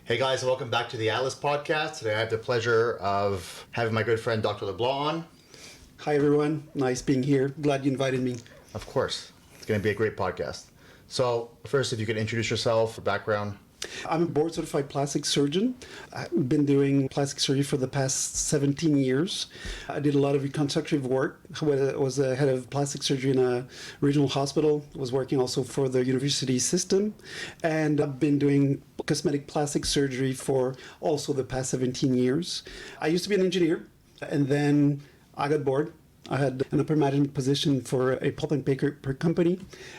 Hey guys, welcome back to the Atlas podcast. Today I have the pleasure of having my good friend Dr. LeBlanc on. Hi everyone, nice being here. Glad you invited me. Of course, it's going to be a great podcast. So first, if you could introduce yourself, background. I'm a board certified plastic surgeon. I've been doing plastic surgery for the past 17 years. I did a lot of reconstructive work. I was a head of plastic surgery in a regional hospital. Was working also for the university system. And I've been doing cosmetic plastic surgery for also the past 17 years. I used to be an engineer, and then I got bored. I had an upper management position for a pulp and paper company,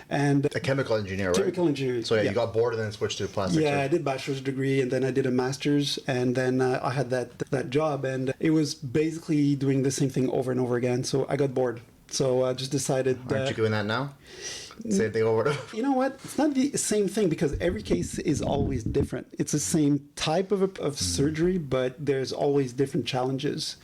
and A chemical engineer, right? chemical engineering. So you got bored and then switched to plastic Yeah, surgery. I did bachelor's degree, and then I did a master's, and then I had that job, and it was basically doing the same thing over and over again. So I got bored. So I just decided. Aren't you doing that now? Same thing over and over. You know what? It's not the same thing because every case is always different. It's the same type of surgery, but there's always different challenges.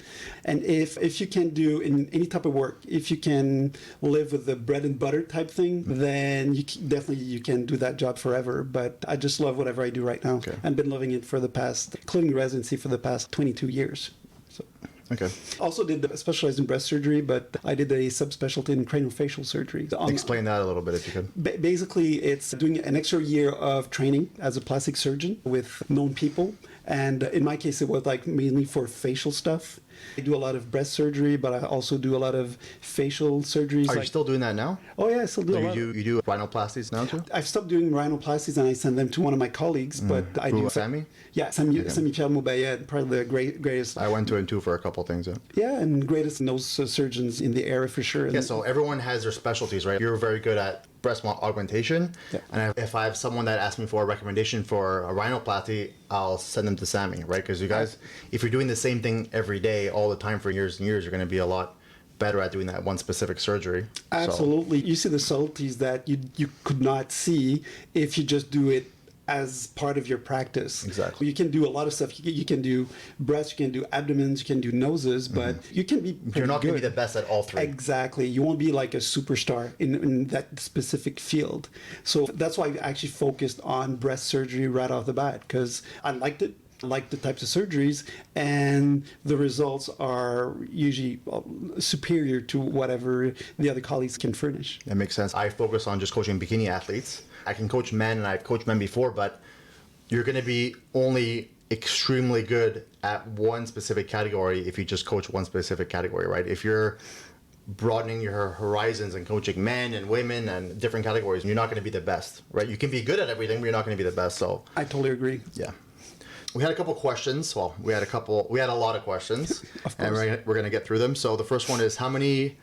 And if you can do in any type of work, if you can live with the bread and butter type thing, then definitely you can do that job forever. But I just love whatever I do right now. Okay. I've been loving it for the past, including residency, for the past 22 years. So. Okay. Also did specialize in breast surgery, but I did a subspecialty in craniofacial surgery. Explain that a little bit if you could. Basically, it's doing an extra year of training as a plastic surgeon with known people. And in my case, it was like mainly for facial stuff. I do a lot of breast surgery, but I also do a lot of facial surgeries. Are you still doing that now? Oh yeah, I still do So a lot. you do rhinoplasties now too? I've stopped doing rhinoplasties and I send them to one of my colleagues, but I Who, do. Sammy? Yeah, Sami-Pierre Moubayed, probably the greatest. I went to him too for a couple of things. Yeah. Yeah, and greatest nose surgeons in the area for sure. Yeah, so everyone has their specialties, right? You're very good at breast augmentation. Yeah. And if I have someone that asks me for a recommendation for a rhinoplasty, I'll send them to Sammy, right? Because you guys, if you're doing the same thing every day, all the time for years and years, you're going to be a lot better at doing that one specific surgery. Absolutely. You see the subtleties that you could not see if you just do it as part of your practice. Exactly. You can do a lot of stuff. You can do breasts, you can do abdomens, you can do noses, but you can be pretty You're not going to good. be the best at all three. Exactly. You won't be like a superstar in that specific field. So that's why I actually focused on breast surgery right off the bat, because I liked it. I like the types of surgeries, and the results are usually superior to whatever the other colleagues can furnish. That makes sense. I focus on just coaching bikini athletes. I can coach men, and I've coached men before, but you're going to be only extremely good at one specific category if you just coach one specific category, right? If you're broadening your horizons and coaching men and women and different categories, you're not going to be the best, right? You can be good at everything, but you're not going to be the best. So I totally agree. yeah. We had a couple questions. Well, we had a lot of questions. Of course. And we're going to get through them. So the first one is, how many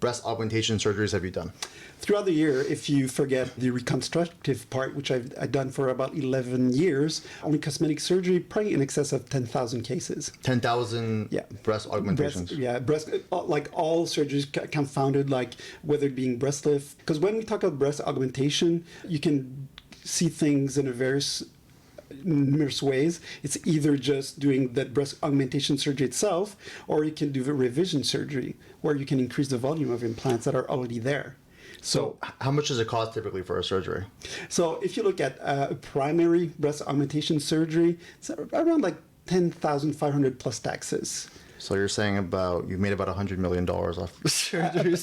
breast augmentation surgeries have you done? Throughout the year, if you forget the reconstructive part, which I've done for about 11 years, only cosmetic surgery, probably in excess of 10,000 cases. 10,000 Yeah. breast augmentations. Breast, like all surgeries confounded, like whether it being breast lift. Because when we talk about breast augmentation, you can see things in a numerous ways. It's either just doing that breast augmentation surgery itself, or you can do the revision surgery, where you can increase the volume of implants that are already there. So how much does it cost typically for a surgery? So if you look at primary breast augmentation surgery, it's around like 10,500 plus taxes. So you're saying you made about $100 million off surgeries?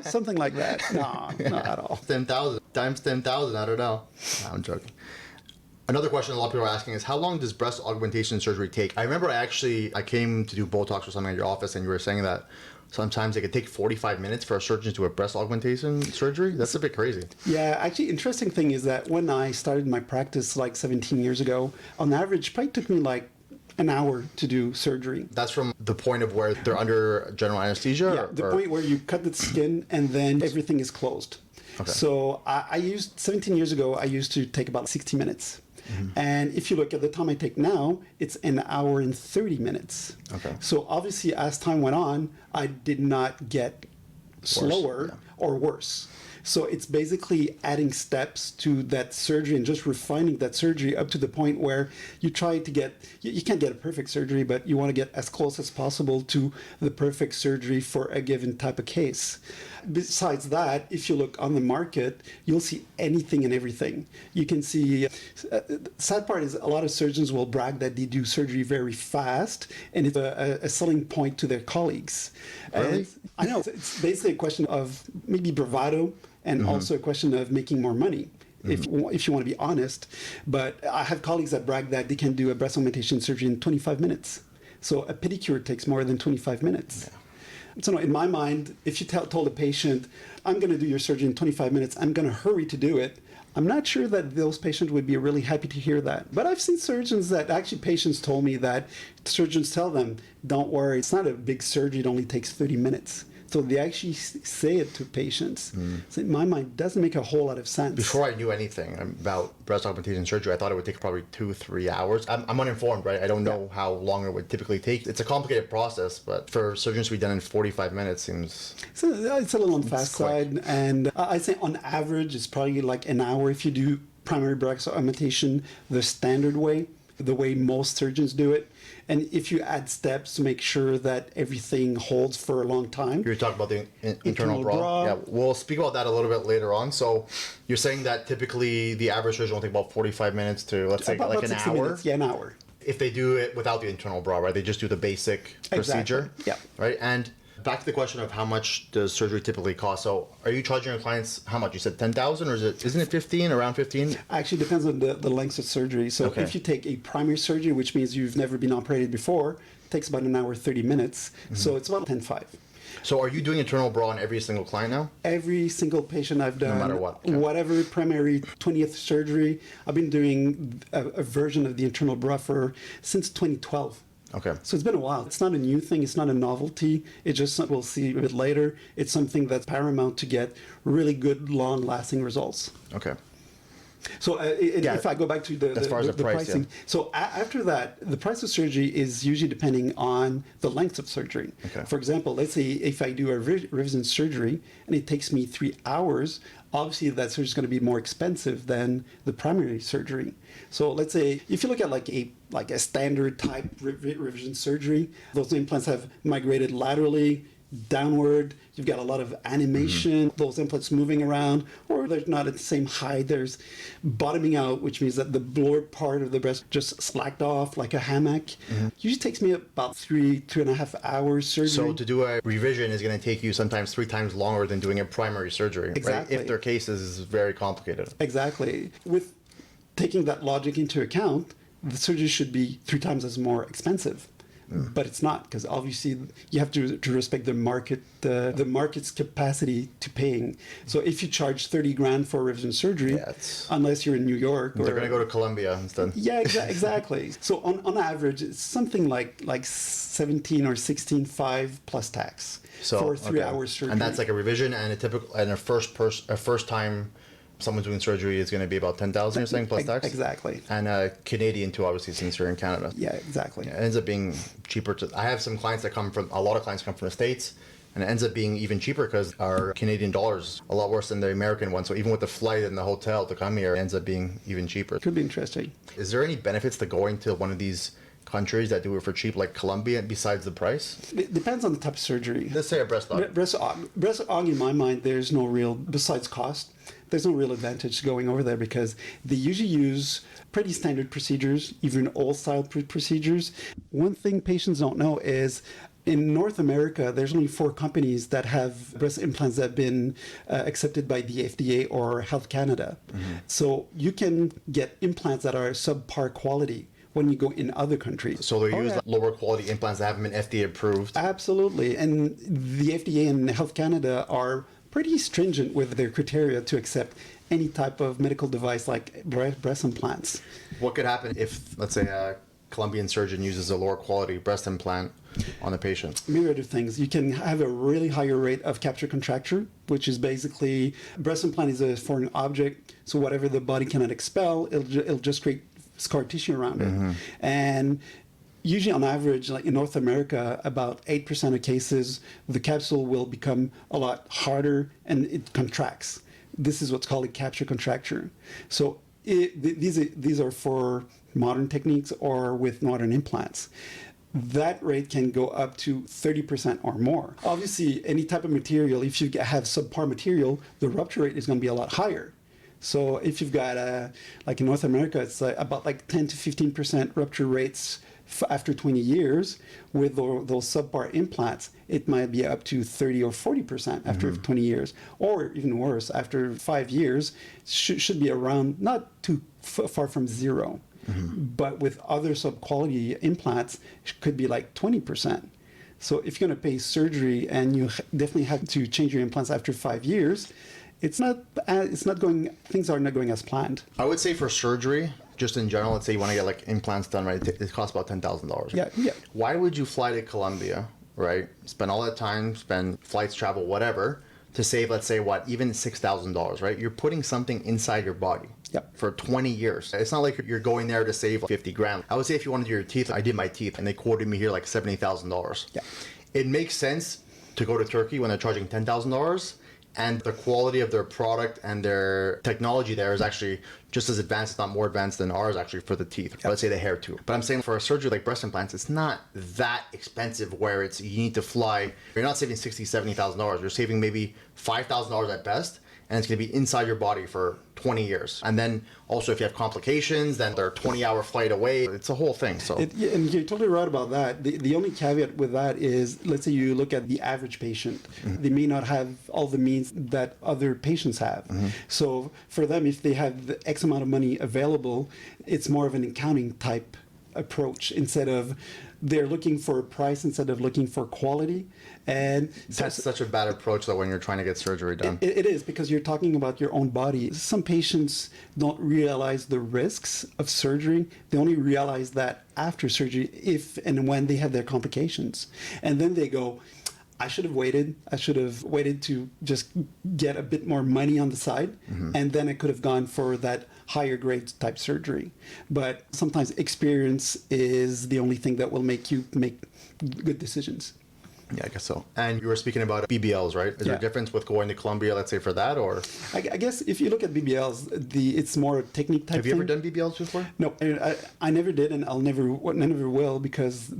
Something like that. No, not at all. 10,000 times 10,000. I don't know. No, I'm joking. Another question a lot of people are asking is, how long does breast augmentation surgery take? I remember I came to do Botox or something at your office, and you were saying that sometimes it could take 45 minutes for a surgeon to do a breast augmentation surgery. That's a bit crazy. Yeah, actually, interesting thing is that when I started my practice like 17 years ago, on average, it probably took me like an hour to do surgery. That's from the point of where they're under general anesthesia? Yeah, the point where you cut the skin and then everything is closed. Okay. So I used, 17 years ago, I used to take about 60 minutes. And if you look at the time I take now, it's an hour and 30 minutes. Okay. So obviously, as time went on, I did not get slower or worse. So it's basically adding steps to that surgery and just refining that surgery up to the point where you try to get, you can't get a perfect surgery, but you want to get as close as possible to the perfect surgery for a given type of case. Besides that, if you look on the market, you'll see anything and everything. You can see, sad part is a lot of surgeons will brag that they do surgery very fast, and it's a selling point to their colleagues. Really? And I know, it's basically a question of maybe bravado and also a question of making more money. If you want to be honest. But I have colleagues that brag that they can do a breast augmentation surgery in 25 minutes. So a pedicure takes more than 25 minutes. Yeah. So in my mind, if you told a patient, I'm going to do your surgery in 25 minutes, I'm going to hurry to do it, I'm not sure that those patients would be really happy to hear that. But I've seen surgeons that, actually patients told me that surgeons tell them, don't worry, it's not a big surgery, it only takes 30 minutes. So they actually say it to patients. So in my mind, it doesn't make a whole lot of sense. Before I knew anything about breast augmentation surgery, I thought it would take probably 2-3 hours. I'm uninformed, right? I don't know how long it would typically take. It's a complicated process, but for surgeons to be done in 45 minutes seems... So it's a little on the fast side. And I'd say on average, it's probably like an hour if you do primary breast augmentation the standard way, the way most surgeons do it. And if you add steps to make sure that everything holds for a long time. You're talking about the internal bra. Yeah, we'll speak about that a little bit later on. So you're saying that typically the average surgeon will take about 45 minutes to, let's say, about like an 60 hour? Minutes. Yeah, an hour. If they do it without the internal bra, right? They just do the basic procedure. Yeah. Right? And back to the question of how much does surgery typically cost. So are you charging your clients how much? You said 10,000 or isn't it 15, around 15? Actually, depends on the length of surgery. So if you take a primary surgery, which means you've never been operated before, it takes about an hour, 30 minutes. So it's about 10.5. So are you doing internal bra on every single client now? Every single patient I've done, no matter what. Okay. Whatever primary 20th surgery, I've been doing a version of the internal bra since 2012. Okay. So it's been a while. It's not a new thing. It's not a novelty. It's just, we'll see a bit later, it's something that's paramount to get really good, long-lasting results. Okay. So if I go back to as far as the pricing, yeah. So after that, the price of surgery is usually depending on the length of surgery. Okay. For example, let's say if I do a revision surgery and it takes me 3 hours, obviously that surgery is going to be more expensive than the primary surgery. So let's say if you look at like a standard type revision surgery, those implants have migrated laterally, downward, you've got a lot of animation, those implants moving around, or they're not at the same height. There's bottoming out, which means that the lower part of the breast just slacked off like a hammock. Usually takes me about 3.5 hours surgery. So to do a revision is going to take you sometimes 3 times longer than doing a primary surgery, Exactly. right? If their case is very complicated. Exactly. With taking that logic into account, the surgery should be 3 times as more expensive. But it's not, because obviously you have to respect the market, the market's capacity to paying. So if you charge 30 grand for a revision surgery, unless you're in New York, they're going to go to Colombia instead. Yeah, exactly. So on average, it's something like 17 or 16.5 plus tax for a 3-hour surgery. And that's like a revision and a first time someone doing surgery is going to be about 10,000, you're saying, plus tax? Exactly. And Canadian too, obviously, since you're in Canada. Yeah, exactly. It ends up being cheaper. I have some clients that a lot of clients come from the States, and it ends up being even cheaper because our Canadian dollar's a lot worse than the American one. So even with the flight and the hotel to come here, it ends up being even cheaper. Could be interesting. Is there any benefits to going to one of these countries that do it for cheap, like Colombia, besides the price? It depends on the type of surgery. Let's say a breast aug. Breast aug, in my mind, there's no real, besides cost, there's no real advantage to going over there because they usually use pretty standard procedures, even old-style procedures. One thing patients don't know is in North America, there's only 4 companies that have breast implants that have been accepted by the FDA or Health Canada. So you can get implants that are subpar quality when you go in other countries. So they use lower quality implants that haven't been FDA approved? Absolutely. And the FDA and Health Canada are pretty stringent with their criteria to accept any type of medical device like breast implants. What could happen if, let's say, a Colombian surgeon uses a lower quality breast implant on a patient? Myriad of things. You can have a really higher rate of capture contracture, which is basically, breast implant is a foreign object, so whatever the body cannot expel, it'll just create scar tissue around it. And usually on average, like in North America, about 8% of cases, the capsule will become a lot harder and it contracts. This is what's called a capture contracture. So these are for modern techniques or with modern implants. that rate can go up to 30% or more. Obviously, any type of material, if you have subpar material, the rupture rate is going to be a lot higher. So if you've got, like in North America, it's about like 10 to 15% rupture rates after 20 years. With those subpar implants, it might be up to 30 or 40% after 20 years. Or even worse, after 5 years, should be around, not too far from zero. But with other sub-quality implants, it could be like 20%. So if you're going to pay surgery and you definitely have to change your implants after 5 years, things are not going as planned. I would say for surgery, just in general, let's say you want to get like implants done, right? It costs about $10,000. Yeah. Why would you fly to Colombia, right? Spend all that time, spend flights, travel, whatever, to save, let's say, even $6,000, right? You're putting something inside your body. Yep. For 20 years. It's not like you're going there to save 50 grand. I would say if you want to do your teeth, I did my teeth and they quoted me here like $70,000. Yeah. It makes sense to go to Turkey when they're charging $10,000, and the quality of their product and their technology there is actually just as advanced, if not more advanced than ours actually for the teeth. Yep. Let's say the hair too. But I'm saying for a surgery like breast implants, it's not that expensive where you need to fly. You're not saving $60,000, $70,000. You're saving maybe $5,000 at best. And it's going to be inside your body for 20 years. And then also if you have complications, then they're a 20-hour flight away. It's a whole thing. So and you're totally right about that. The only caveat with that is, let's say you look at the average patient. They may not have all the means that other patients have. So for them, if they have the X amount of money available, it's more of an accounting type approach instead of they're looking for a price instead of looking for quality. And that's such a bad approach though when you're trying to get surgery done. It is, because you're talking about your own body. Some patients don't realize the risks of surgery. They only realize that after surgery, if and when they have their complications. And then they go, I should have waited. I should have waited to just get a bit more money on the side, and then I could have gone for that higher grade type surgery. But sometimes experience is the only thing that will make you make good decisions. Yeah, I guess so. And you were speaking about BBLs, right? Is there a difference with going to Colombia, let's say, for that, or? I guess if you look at BBLs, it's more a technique type Have you thing. ever done BBLs before? No, I never did, and I never will, because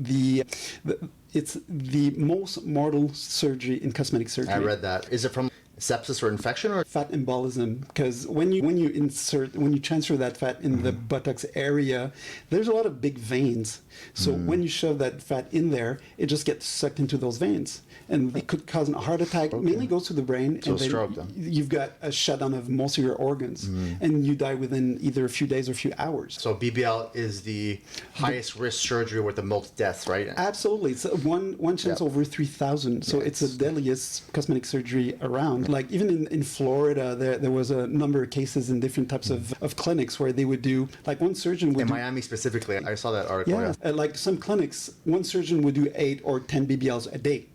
it's the most mortal surgery in cosmetic surgery. I read that. Is it from sepsis or infection or? Fat embolism, because when you transfer that fat in the buttocks area, there's a lot of big veins. So when you shove that fat in there, it just gets sucked into those veins, and it could cause a heart attack. Mainly goes to the brain, So and then stroke then. You've got a shutdown of most of your organs, and you die within either a few days or a few hours. So BBL is the highest risk surgery with the most deaths, right? Absolutely, it's one chance over 3,000. So it's the deadliest cosmetic surgery around. Like even in Florida, there was a number of cases in different types of clinics where they would do, like one surgeon would In do, Miami specifically, I saw that article. yeah, like some clinics, one surgeon would do 8 or 10 BBLs a day.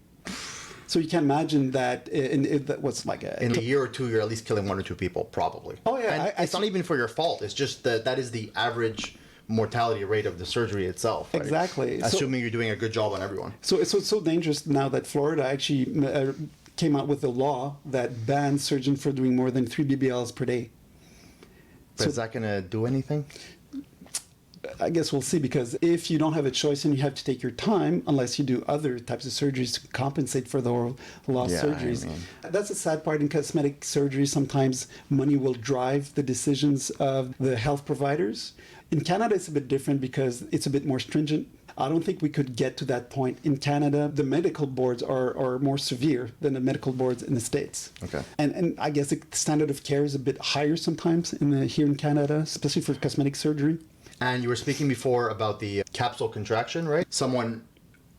So you can imagine that that was like In a year or two, you're at least killing 1 or 2 people, probably. Oh, yeah, And it's not even for your fault. It's just that is the average mortality rate of the surgery itself. Right? Exactly. Assuming you're doing a good job on everyone. So it's so dangerous now that Florida actually came out with a law that bans surgeons for doing more than 3 BBLs per day. But is that going to do anything? I guess we'll see, because if you don't have a choice and you have to take your time, unless you do other types of surgeries to compensate for the lost surgeries. That's the sad part in cosmetic surgery. Sometimes money will drive the decisions of the health providers. In Canada, it's a bit different because it's a bit more stringent. I don't think we could get to that point. In Canada, the medical boards are more severe than the medical boards in the States. Okay. And I guess the standard of care is a bit higher sometimes here in Canada, especially for cosmetic surgery. And you were speaking before about the capsule contraction, right? Someone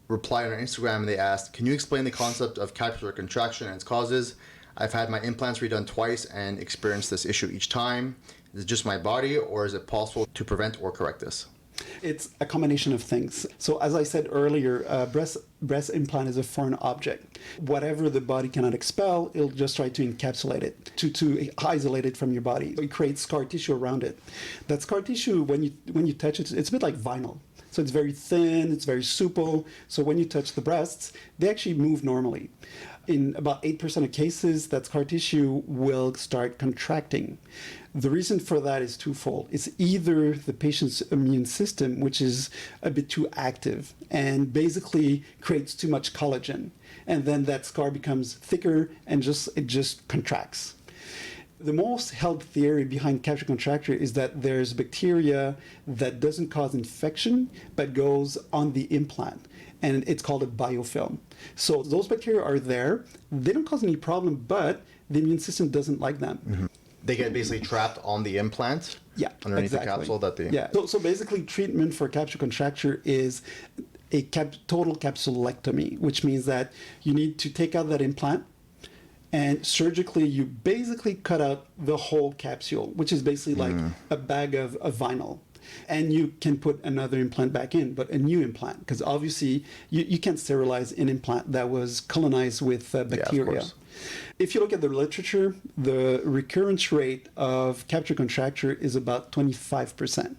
replied on Instagram and they asked, can you explain the concept of capsular contraction and its causes? I've had my implants redone twice and experienced this issue each time. Is it just my body, or is it possible to prevent or correct this? It's a combination of things. So as I said earlier, breast implant is a foreign object. Whatever the body cannot expel, it'll just try to encapsulate it, to isolate it from your body. It creates scar tissue around it. That scar tissue, when you touch it, it's a bit like vinyl. So it's very thin, it's very supple. So when you touch the breasts, they actually move normally. In about 8% of cases, that scar tissue will start contracting. The reason for that is twofold. It's either the patient's immune system, which is a bit too active and basically creates too much collagen. And then that scar becomes thicker and it just contracts. The most held theory behind capsule contracture is that there's bacteria that doesn't cause infection but goes on the implant, and it's called a biofilm. So those bacteria are there, they don't cause any problem, but the immune system doesn't like them. Mm-hmm. They get basically trapped on the implant, underneath the capsule that they... Yeah, so basically treatment for capsule contracture is a total capsulectomy, which means that you need to take out that implant, and surgically you basically cut out the whole capsule, which is basically like a bag of vinyl. And you can put another implant back in, but a new implant, because obviously you can't sterilize an implant that was colonized with bacteria. Yeah, if you look at the literature, the recurrence rate of capsule contracture is about 25%.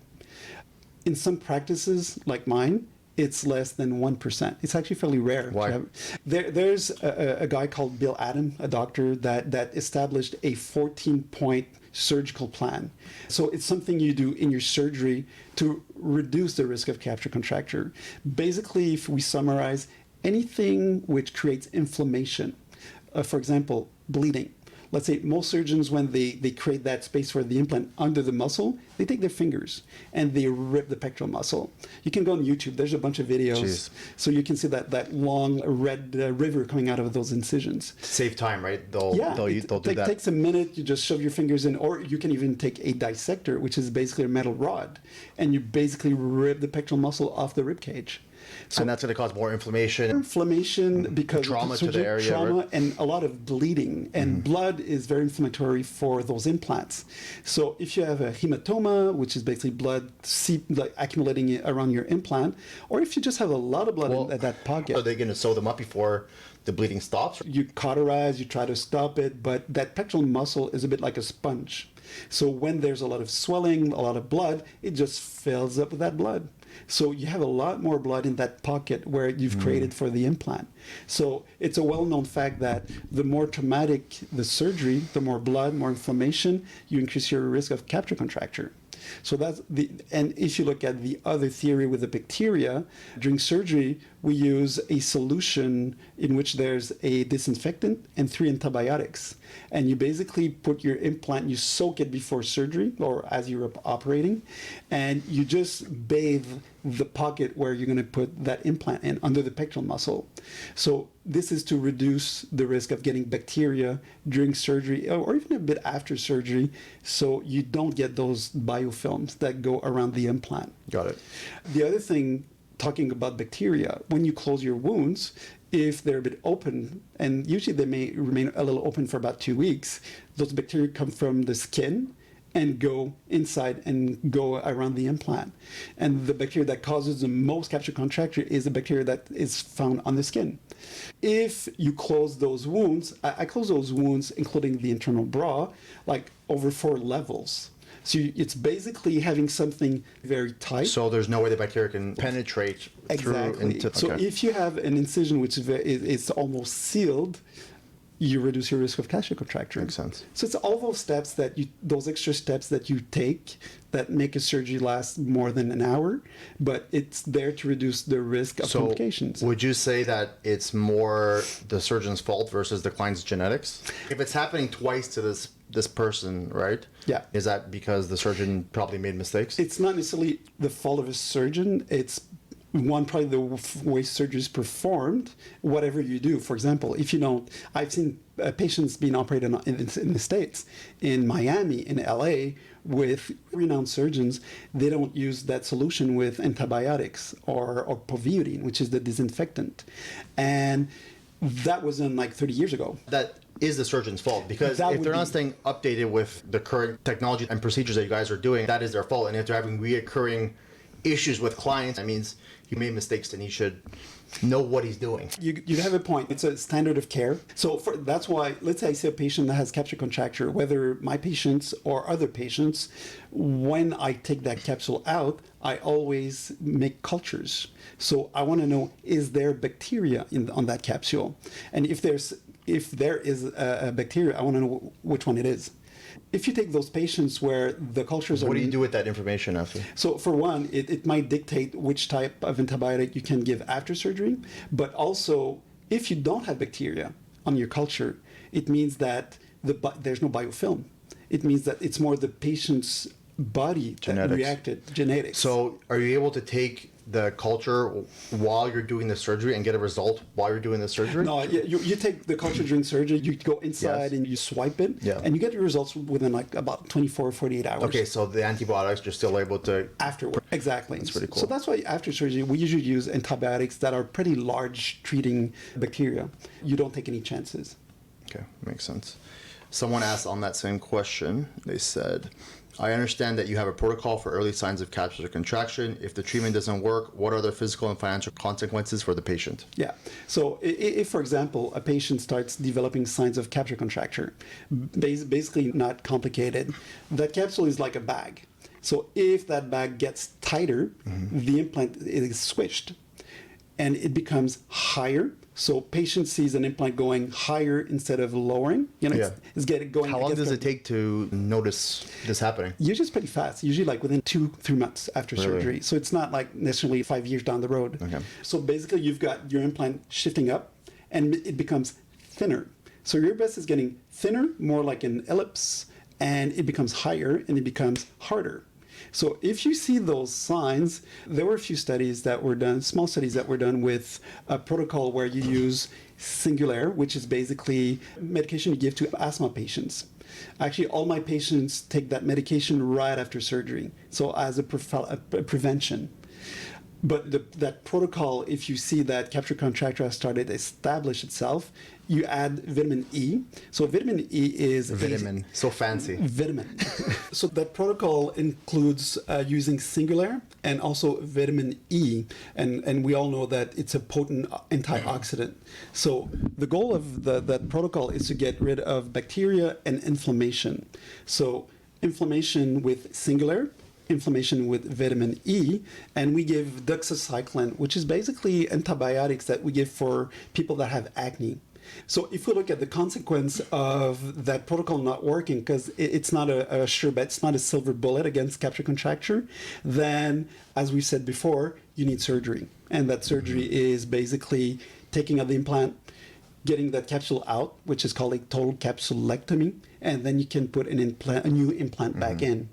In some practices, like mine, it's less than 1%. It's actually fairly rare. Why? There's a guy called Bill Adam, a doctor, that established a 14-point surgical plan. So it's something you do in your surgery to reduce the risk of capsule contracture. Basically, if we summarize, anything which creates inflammation, for example, bleeding. Let's say most surgeons, when they create that space for the implant under the muscle, they take their fingers and they rip the pectoral muscle. You can go on YouTube, there's a bunch of videos. Jeez. So you can see that long red river coming out of those incisions. Save time, right? They'll do that. It takes a minute, you just shove your fingers in, or you can even take a dissector, which is basically a metal rod, and you basically rip the pectoral muscle off the rib cage. So and that's going to cause more inflammation. Because trauma to the area, trauma, right? And a lot of bleeding, and blood is very inflammatory for those implants. So if you have a hematoma, which is basically blood accumulating around your implant, or if you just have a lot of blood in that pocket, are they going to sew them up before the bleeding stops? You cauterize, you try to stop it, but that pectoral muscle is a bit like a sponge. So when there's a lot of swelling, a lot of blood, it just fills up with that blood. So you have a lot more blood in that pocket where you've created for the implant. So it's a well-known fact that the more traumatic the surgery, the more blood, more inflammation, you increase your risk of capsule contracture. So and if you look at the other theory with the bacteria, during surgery, we use a solution in which there's a disinfectant and 3 antibiotics. And you basically put your implant, you soak it before surgery or as you're operating, and you just bathe the pocket where you're going to put that implant in under the pectoral muscle. So this is to reduce the risk of getting bacteria during surgery or even a bit after surgery, so you don't get those biofilms that go around the implant. Got it. The other thing, talking about bacteria, when you close your wounds, if they're a bit open, and usually they may remain a little open for about 2 weeks, those bacteria come from the skin and go inside and go around the implant. And the bacteria that causes the most capsule contracture is the bacteria that is found on the skin. If you close those wounds, I close those wounds, including the internal bra, like over 4 levels. So it's basically having something very tight. So there's no way the bacteria can penetrate through into... Okay. So if you have an incision which is almost sealed, you reduce your risk of capsule contracture. Makes sense. So it's all those steps those extra steps that you take that make a surgery last more than an hour, but it's there to reduce the risk of complications. Would you say that it's more the surgeon's fault versus the client's genetics? If it's happening twice to this person, right? Yeah. Is that because the surgeon probably made mistakes? It's not necessarily the fault of a surgeon. It's probably the way surgery is performed, whatever you do. For example, if you don't, I've seen patients being operated on in the States, in Miami, in LA, with renowned surgeons. They don't use that solution with antibiotics or povidone, which is the disinfectant. And that was done like 30 years ago. That is the surgeon's fault, because if they're not staying updated with the current technology and procedures that you guys are doing, that is their fault. And if they're having reoccurring issues with clients, that means he made mistakes, then he should know what he's doing. You have a point. It's a standard of care. So that's why, let's say I see a patient that has capsular contracture, whether my patients or other patients, when I take that capsule out, I always make cultures. So I want to know, is there bacteria on that capsule? And if there is a bacteria, I want to know which one it is. If you take those patients where the cultures are... What do you do with that information after? So for one, it might dictate which type of antibiotic you can give after surgery, but also if you don't have bacteria on your culture, it means that there's no biofilm. It means that it's more the patient's body that reacted, genetics. So are you able to take the culture while you're doing the surgery and get a result while you're doing the surgery? No, you take the culture during surgery, you go inside and you swipe it, and you get your results within like about 24 or 48 hours. Okay, so the antibiotics, you're still able to... Afterward, exactly. That's pretty cool. So that's why after surgery, we usually use antibiotics that are pretty large treating bacteria. You don't take any chances. Okay, makes sense. Someone asked on that same question, they said, I understand that you have a protocol for early signs of capsular contraction. If the treatment doesn't work, what are the physical and financial consequences for the patient? Yeah. So if, for example, a patient starts developing signs of capsular contracture, basically not complicated, that capsule is like a bag. So if that bag gets tighter, the implant is switched and it becomes higher. So patient sees an implant going higher instead of lowering. It's going. How long does it take to notice this happening? Usually it's pretty fast. Usually like within 2-3 months after surgery. So it's not like necessarily 5 years down the road. Okay. So basically you've got your implant shifting up and it becomes thinner. So your breast is getting thinner, more like an ellipse, and it becomes higher and it becomes harder. So if you see those signs, there were a few studies that were done, small studies that were done with a protocol where you use Singulair, which is basically medication you give to asthma patients. Actually, all my patients take that medication right after surgery, so as a prevention. But that protocol, if you see that capsular contracture has started to establish itself, you add vitamin E. So vitamin E is... Vitamin. So fancy. Vitamin. So that protocol includes using Singulair and also vitamin E. And we all know that it's a potent antioxidant. So the goal of that protocol is to get rid of bacteria and inflammation. So inflammation with Singulair, inflammation with vitamin E, and we give doxycycline, which is basically antibiotics that we give for people that have acne. So if we look at the consequence of that protocol not working, because it's not a sure bet, it's not a silver bullet against capsular contracture, then as we said before, you need surgery. And that surgery is basically taking out the implant, getting that capsule out, which is called a total capsulectomy, and then you can put a new implant back in.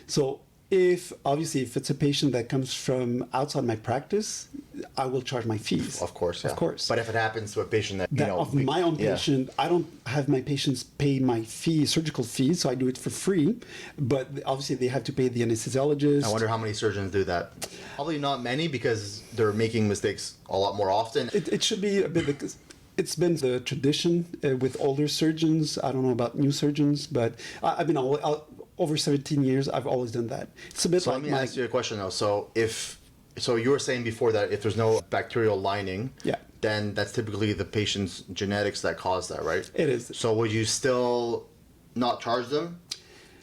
So if it's a patient that comes from outside my practice, I will charge my fees. Of course, yeah. Of course. But if it happens to a patient of my own patient, I don't have my patients pay my fee, surgical fees, so I do it for free. But obviously, they have to pay the anesthesiologist. I wonder how many surgeons do that. Probably not many, because they're making mistakes a lot more often. It should be a bit because it's been the tradition with older surgeons. I don't know about new surgeons, but I've been over 17 years, I've always done that. It's a bit so like let me ask you a question though. So you were saying before that if there's no bacterial lining, then that's typically the patient's genetics that cause that, right? It is. So would you still not charge them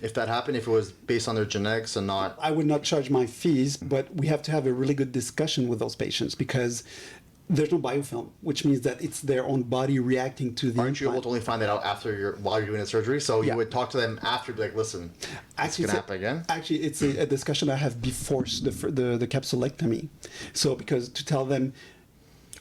if that happened, if it was based on their genetics and not? I would not charge my fees, but we have to have a really good discussion with those patients because there's no biofilm, which means that it's their own body reacting to the Aren't you able to only find that out while you're doing the surgery? So you would talk to them after, like, listen, it's going to happen again? Actually, it's a discussion I have before the capsulectomy. So because to tell them...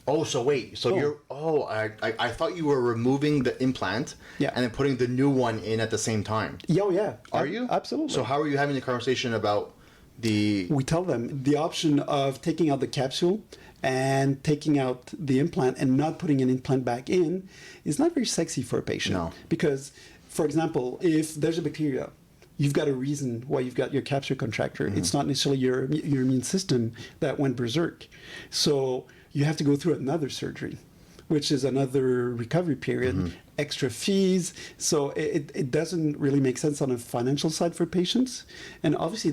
Oh, so wait. So I thought you were removing the implant and then putting the new one in at the same time. Yeah. Are you? Absolutely. So how are you having the conversation about the... We tell them the option of taking out the capsule and taking out the implant and not putting an implant back in is not very sexy for a patient. No. Because, for example, if there's a bacteria, you've got a reason why you've got your capsular contracture. It's not necessarily your immune system that went berserk. So you have to go through another surgery. which is another recovery period, extra fees. So it doesn't really make sense on a financial side for patients. And obviously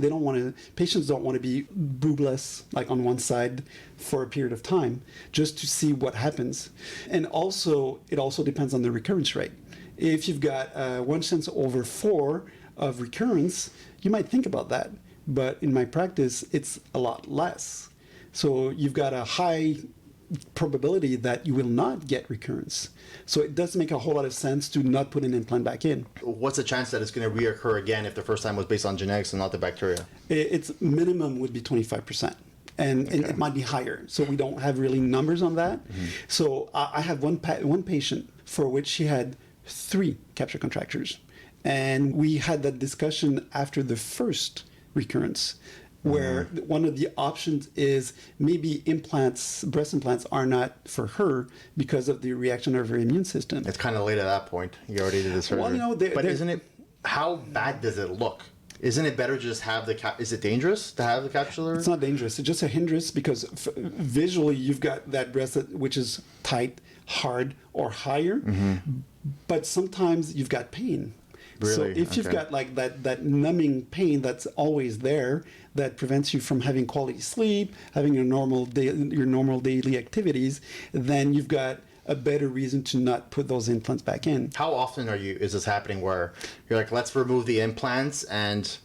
patients don't want to be boobless, like on one side for a period of time, just to see what happens. And also, it also depends on the recurrence rate. If you've got 1 cent over 4 of recurrence, you might think about that. But in my practice, it's a lot less. So you've got a high probability that you will not get recurrence. So it does make a whole lot of sense to not put an implant back in. What's the chance that it's going to reoccur again if the first time was based on genetics and not the bacteria? Its minimum would be 25%. And it might be higher. So we don't have really numbers on that. So I have one patient for which she had 3 capsular contractures. And we had that discussion after the first recurrence, where one of the options is maybe breast implants are not for her because of the reaction of her immune system. It's kind of late at that point. You already did the surgery. Well, but isn't it, how bad does it look? Isn't it better to just have is it dangerous to have the capsular? It's not dangerous. It's just a hindrance because visually you've got that breast which is tight, hard, or higher, but sometimes you've got pain. Really? So if you've got like that numbing pain that's always there, that prevents you from having quality sleep, having your normal daily activities, then you've got a better reason to not put those implants back in. How often is this happening where you're like, let's remove the implants and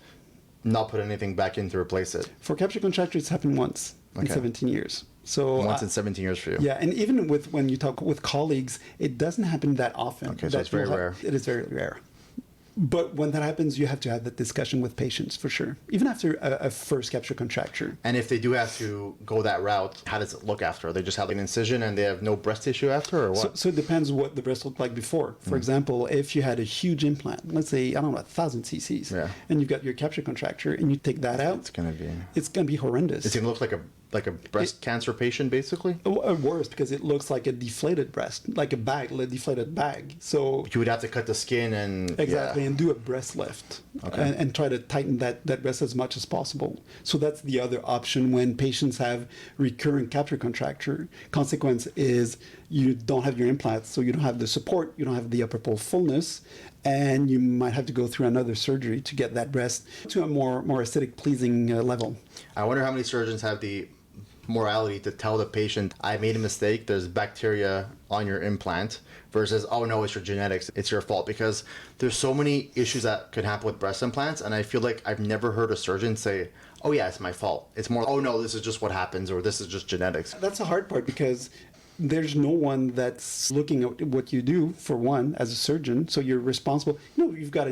not put anything back in to replace it? For capsular contracture, it's happened once in 17 years. So once in 17 years for you. Yeah, and even when you talk with colleagues, it doesn't happen that often. Okay, so it's very rare. It is very rare. But when that happens, you have to have that discussion with patients for sure, even after a first capsular contracture. And if they do have to go that route, how does it look after? They just have an incision and they have no breast tissue after, or what? So it depends what the breast looked like before. For example, if you had a huge implant, let's say, I don't know, 1,000 cc's, and you've got your capsular contracture and you take that out, it's gonna be horrendous. It's gonna look like a breast cancer patient, basically? Worse, because it looks like a deflated breast, like a deflated bag. So you would have to cut the skin and... Exactly, and do a breast lift and try to tighten that breast as much as possible. So that's the other option when patients have recurrent capsular contracture. Consequence is you don't have your implants, so you don't have the support, you don't have the upper pole fullness, and you might have to go through another surgery to get that breast to a more aesthetic pleasing level. I wonder how many surgeons have the morality to tell the patient, I made a mistake, there's bacteria on your implant, versus, oh no, it's your genetics, it's your fault. Because there's so many issues that could happen with breast implants, and I feel like I've never heard a surgeon say, oh yeah, it's my fault. It's more, oh no, this is just what happens, or this is just genetics. That's the hard part, because there's no one that's looking at what you do, for one, as a surgeon. So you're responsible. We've got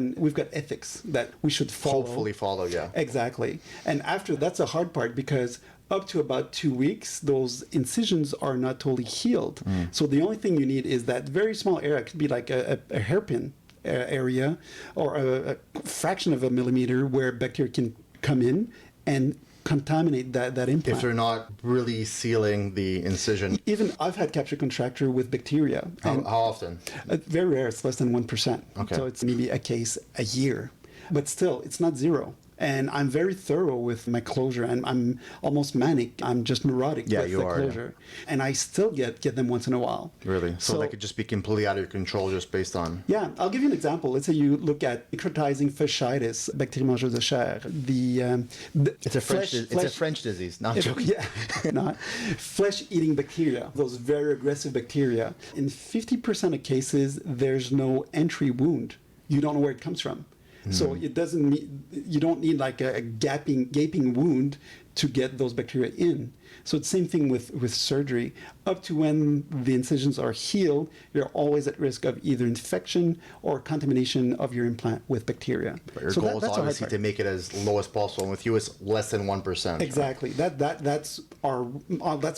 ethics that we should follow. Hopefully follow, yeah. Exactly. And after, that's a hard part, because up to about 2 weeks, those incisions are not totally healed. So the only thing you need is that very small area. It could be like a hairpin area, or a fraction of a millimeter, where bacteria can come in and contaminate that implant. If they're not really sealing the incision. Even I've had capsular contracture with bacteria. How often? Very rare. It's less than 1%. Okay. So it's maybe a case a year. But still, it's not zero. And I'm very thorough with my closure, and I'm almost manic. I'm just neurotic with the closure. Yeah. And I still get them once in a while. Really? So that could just be completely out of your control just based on... Yeah. I'll give you an example. Let's say you look at necrotizing fasciitis, bacteria mangeuse de chair. It's a French disease. No, I'm joking. Yeah. Not. Flesh-eating bacteria, those very aggressive bacteria. In 50% of cases, there's no entry wound. You don't know where it comes from. So it doesn't mean, you don't need like a gaping wound to get those bacteria in. So it's the same thing with surgery. Up to when the incisions are healed, you're always at risk of either infection or contamination of your implant with bacteria. But your goal is obviously to make it as low as possible. And with you, it's less than 1%. Exactly. Right? That's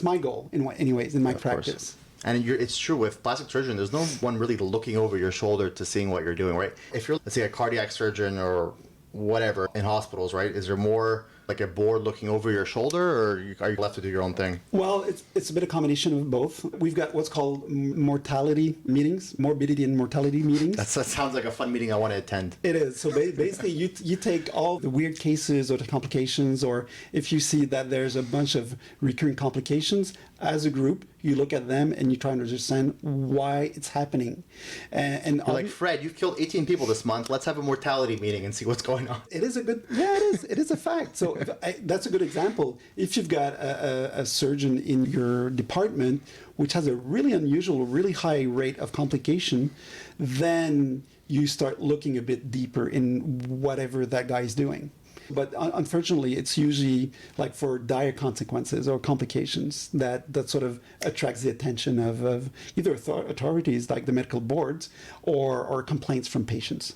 my goal anyways in my practice. Course. And it's true with plastic surgeon, there's no one really looking over your shoulder to seeing what you're doing, right? If you're, let's say, a cardiac surgeon or whatever in hospitals, right? Is there more like a board looking over your shoulder, or are you left to do your own thing? Well, it's a bit of combination of both. We've got what's called mortality meetings, morbidity and mortality meetings. That sounds like a fun meeting I want to attend. It is. So basically, you take all the weird cases or the complications, or if you see that there's a bunch of recurring complications, as a group, you look at them and you try to understand why it's happening. And You're like, Fred, you've killed 18 people this month. Let's have a mortality meeting and see what's going on. it is a good, yeah, it is. It is a fact. So that's a good example. If you've got a surgeon in your department which has a really unusual, really high rate of complication, then you start looking a bit deeper in whatever that guy is doing. But unfortunately, it's usually like for dire consequences or complications that sort of attracts the attention of either authorities like the medical boards or complaints from patients.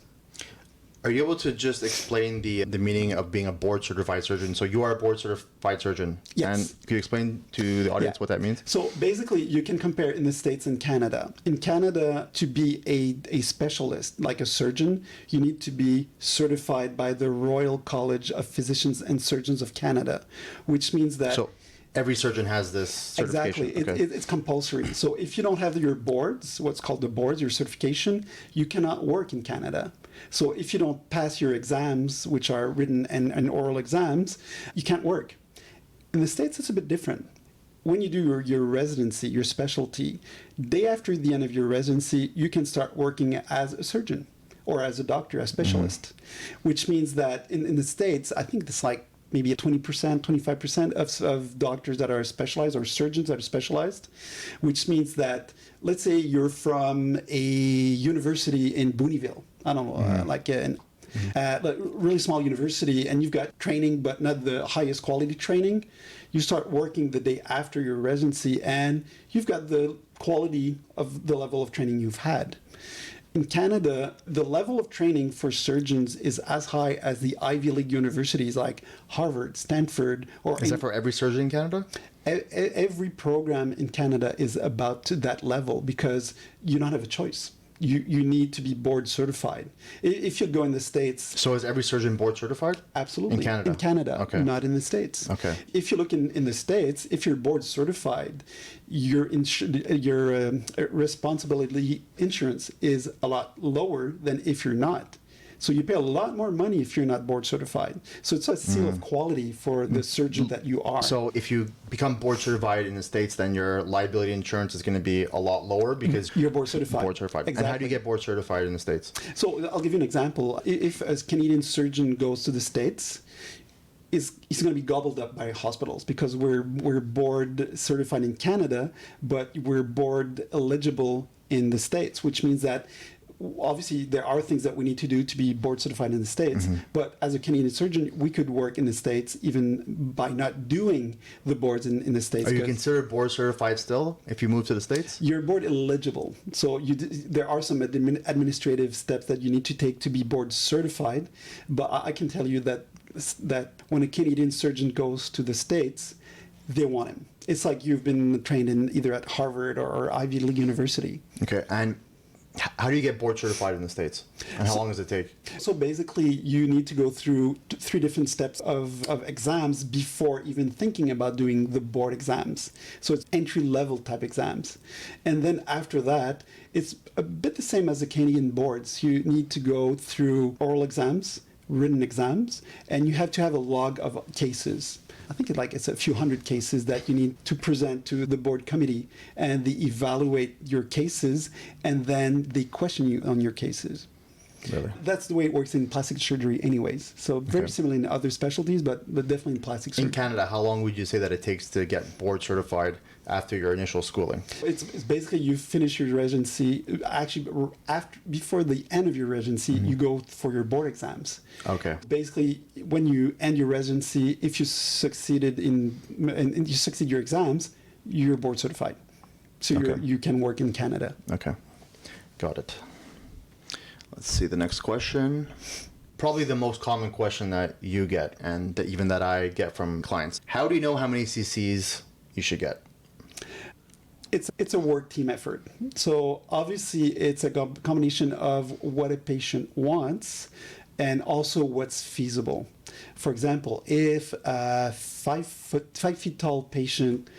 Are you able to just explain the meaning of being a board certified surgeon? So you are a board certified surgeon. Yes. And can you explain to the audience what that means? So basically, you can compare in the States and Canada. In Canada, to be a specialist, like a surgeon, you need to be certified by the Royal College of Physicians and Surgeons of Canada, which means that... So every surgeon has this certification. Exactly. It's compulsory. So if you don't have your boards, what's called the boards, your certification, you cannot work in Canada. So if you don't pass your exams, which are written and oral exams, you can't work. In the States, it's a bit different. When you do your residency, your specialty, day after the end of your residency, you can start working as a surgeon or as a doctor, a specialist, which means that in the States, I think it's like maybe 20%, 25% of doctors that are specialized or surgeons that are specialized, which means that, let's say you're from a university in Booneville, I don't know, like a really small university, and you've got training, but not the highest quality training. You start working the day after your residency, and you've got the quality of the level of training you've had. In Canada, the level of training for surgeons is as high as the Ivy League universities like Harvard, Stanford, or... Is that for every surgeon in Canada? Every program in Canada is about to that level because you don't have a choice. You need to be board certified. If you go in the States... So is every surgeon board certified? Absolutely. In Canada? In Canada, okay. Not in the States. Okay. If you look in the States, if you're board certified, your responsibility insurance is a lot lower than if you're not. So you pay a lot more money if you're not board certified. So it's a seal of quality for the surgeon that you are. So if you become board certified in the States, then your liability insurance is going to be a lot lower because you're board certified. Board certified. Exactly. And how do you get board certified in the States? So I'll give you an example. If a Canadian surgeon goes to the States, he's going to be gobbled up by hospitals because we're board certified in Canada, but we're board eligible in the States, which means that obviously there are things that we need to do to be board certified in the States, but as a Canadian surgeon, we could work in the States even by not doing the boards in the States. Are you considered board certified still if you move to the States? You're board eligible. So there are some administrative steps that you need to take to be board certified, but I can tell you that when a Canadian surgeon goes to the States, they want him. It's like you've been trained in either at Harvard or Ivy League University. Okay, and how do you get board certified in the States? And how long does it take? So basically, you need to go through 3 different steps of exams before even thinking about doing the board exams. So it's entry-level type exams. And then after that, it's a bit the same as the Canadian boards. You need to go through oral exams, written exams, and you have to have a log of cases. I think it's a few hundred cases that you need to present to the board committee, and they evaluate your cases, and then they question you on your cases. Really? That's the way it works in plastic surgery anyways. So very similar in other specialties, but definitely in plastic surgery. In Canada, how long would you say that it takes to get board certified after your initial schooling? It's basically you finish your residency. Actually, before the end of your residency, you go for your board exams. Okay. Basically, when you end your residency, if you succeeded and you succeed your exams, you're board certified. So you can work in Canada. Okay. Got it. Let's see the next question. Probably the most common question that you get and that I get from clients. How do you know how many CCs you should get? It's a work team effort. So obviously it's a combination of what a patient wants and also what's feasible. For example, if a 5 feet tall patient,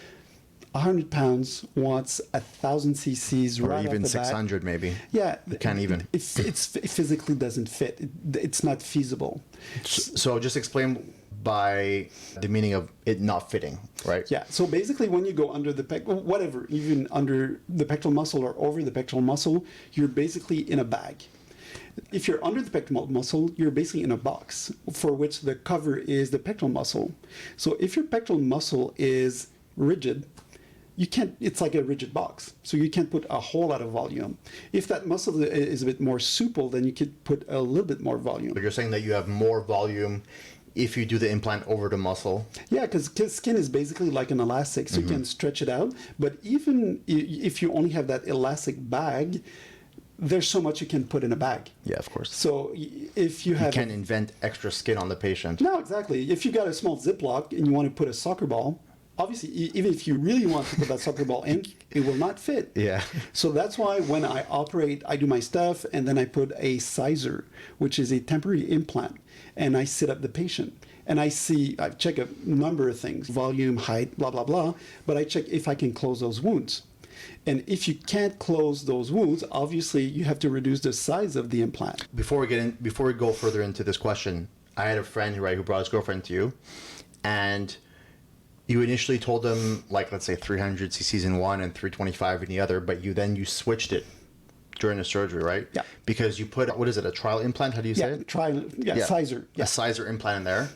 100 pounds, wants 1,000 cc's Or right even off the bat, 600 maybe. yeah, Can't even. It physically doesn't fit. It's not feasible. So just explain by the meaning of it not fitting, right? Yeah. So basically, when you go under the whatever, even under the pectoral muscle or over the pectoral muscle, you're basically in a bag. If you're under the pectoral muscle, you're basically in a box for which the cover is the pectoral muscle. So if your pectoral muscle is rigid, you can't, it's like a rigid box. So you can't put a whole lot of volume. If that muscle is a bit more supple, then you could put a little bit more volume. But you're saying that you have more volume if you do the implant over the muscle. Yeah, because skin is basically like an elastic, so you can stretch it out. But even if you only have that elastic bag, there's so much you can put in a bag. Yeah, of course. So if you have... You can invent extra skin on the patient. No, exactly. If you got a small Ziploc and you want to put a soccer ball, obviously, even if you really want to put that soccer ball in, it will not fit. Yeah. So that's why when I operate, I do my stuff, and then I put a sizer, which is a temporary implant, and I sit up the patient. And I check a number of things, volume, height, blah, blah, blah, but I check if I can close those wounds. And if you can't close those wounds, obviously you have to reduce the size of the implant. Before we go further into this question, I had a friend who brought his girlfriend to you, and you initially told them, like, let's say 300 cc's in one and 325 in the other, but you switched it during the surgery, right? Yeah. Because you put, what is it, a trial implant? How do you say it? Sizer. Yeah. A sizer implant in there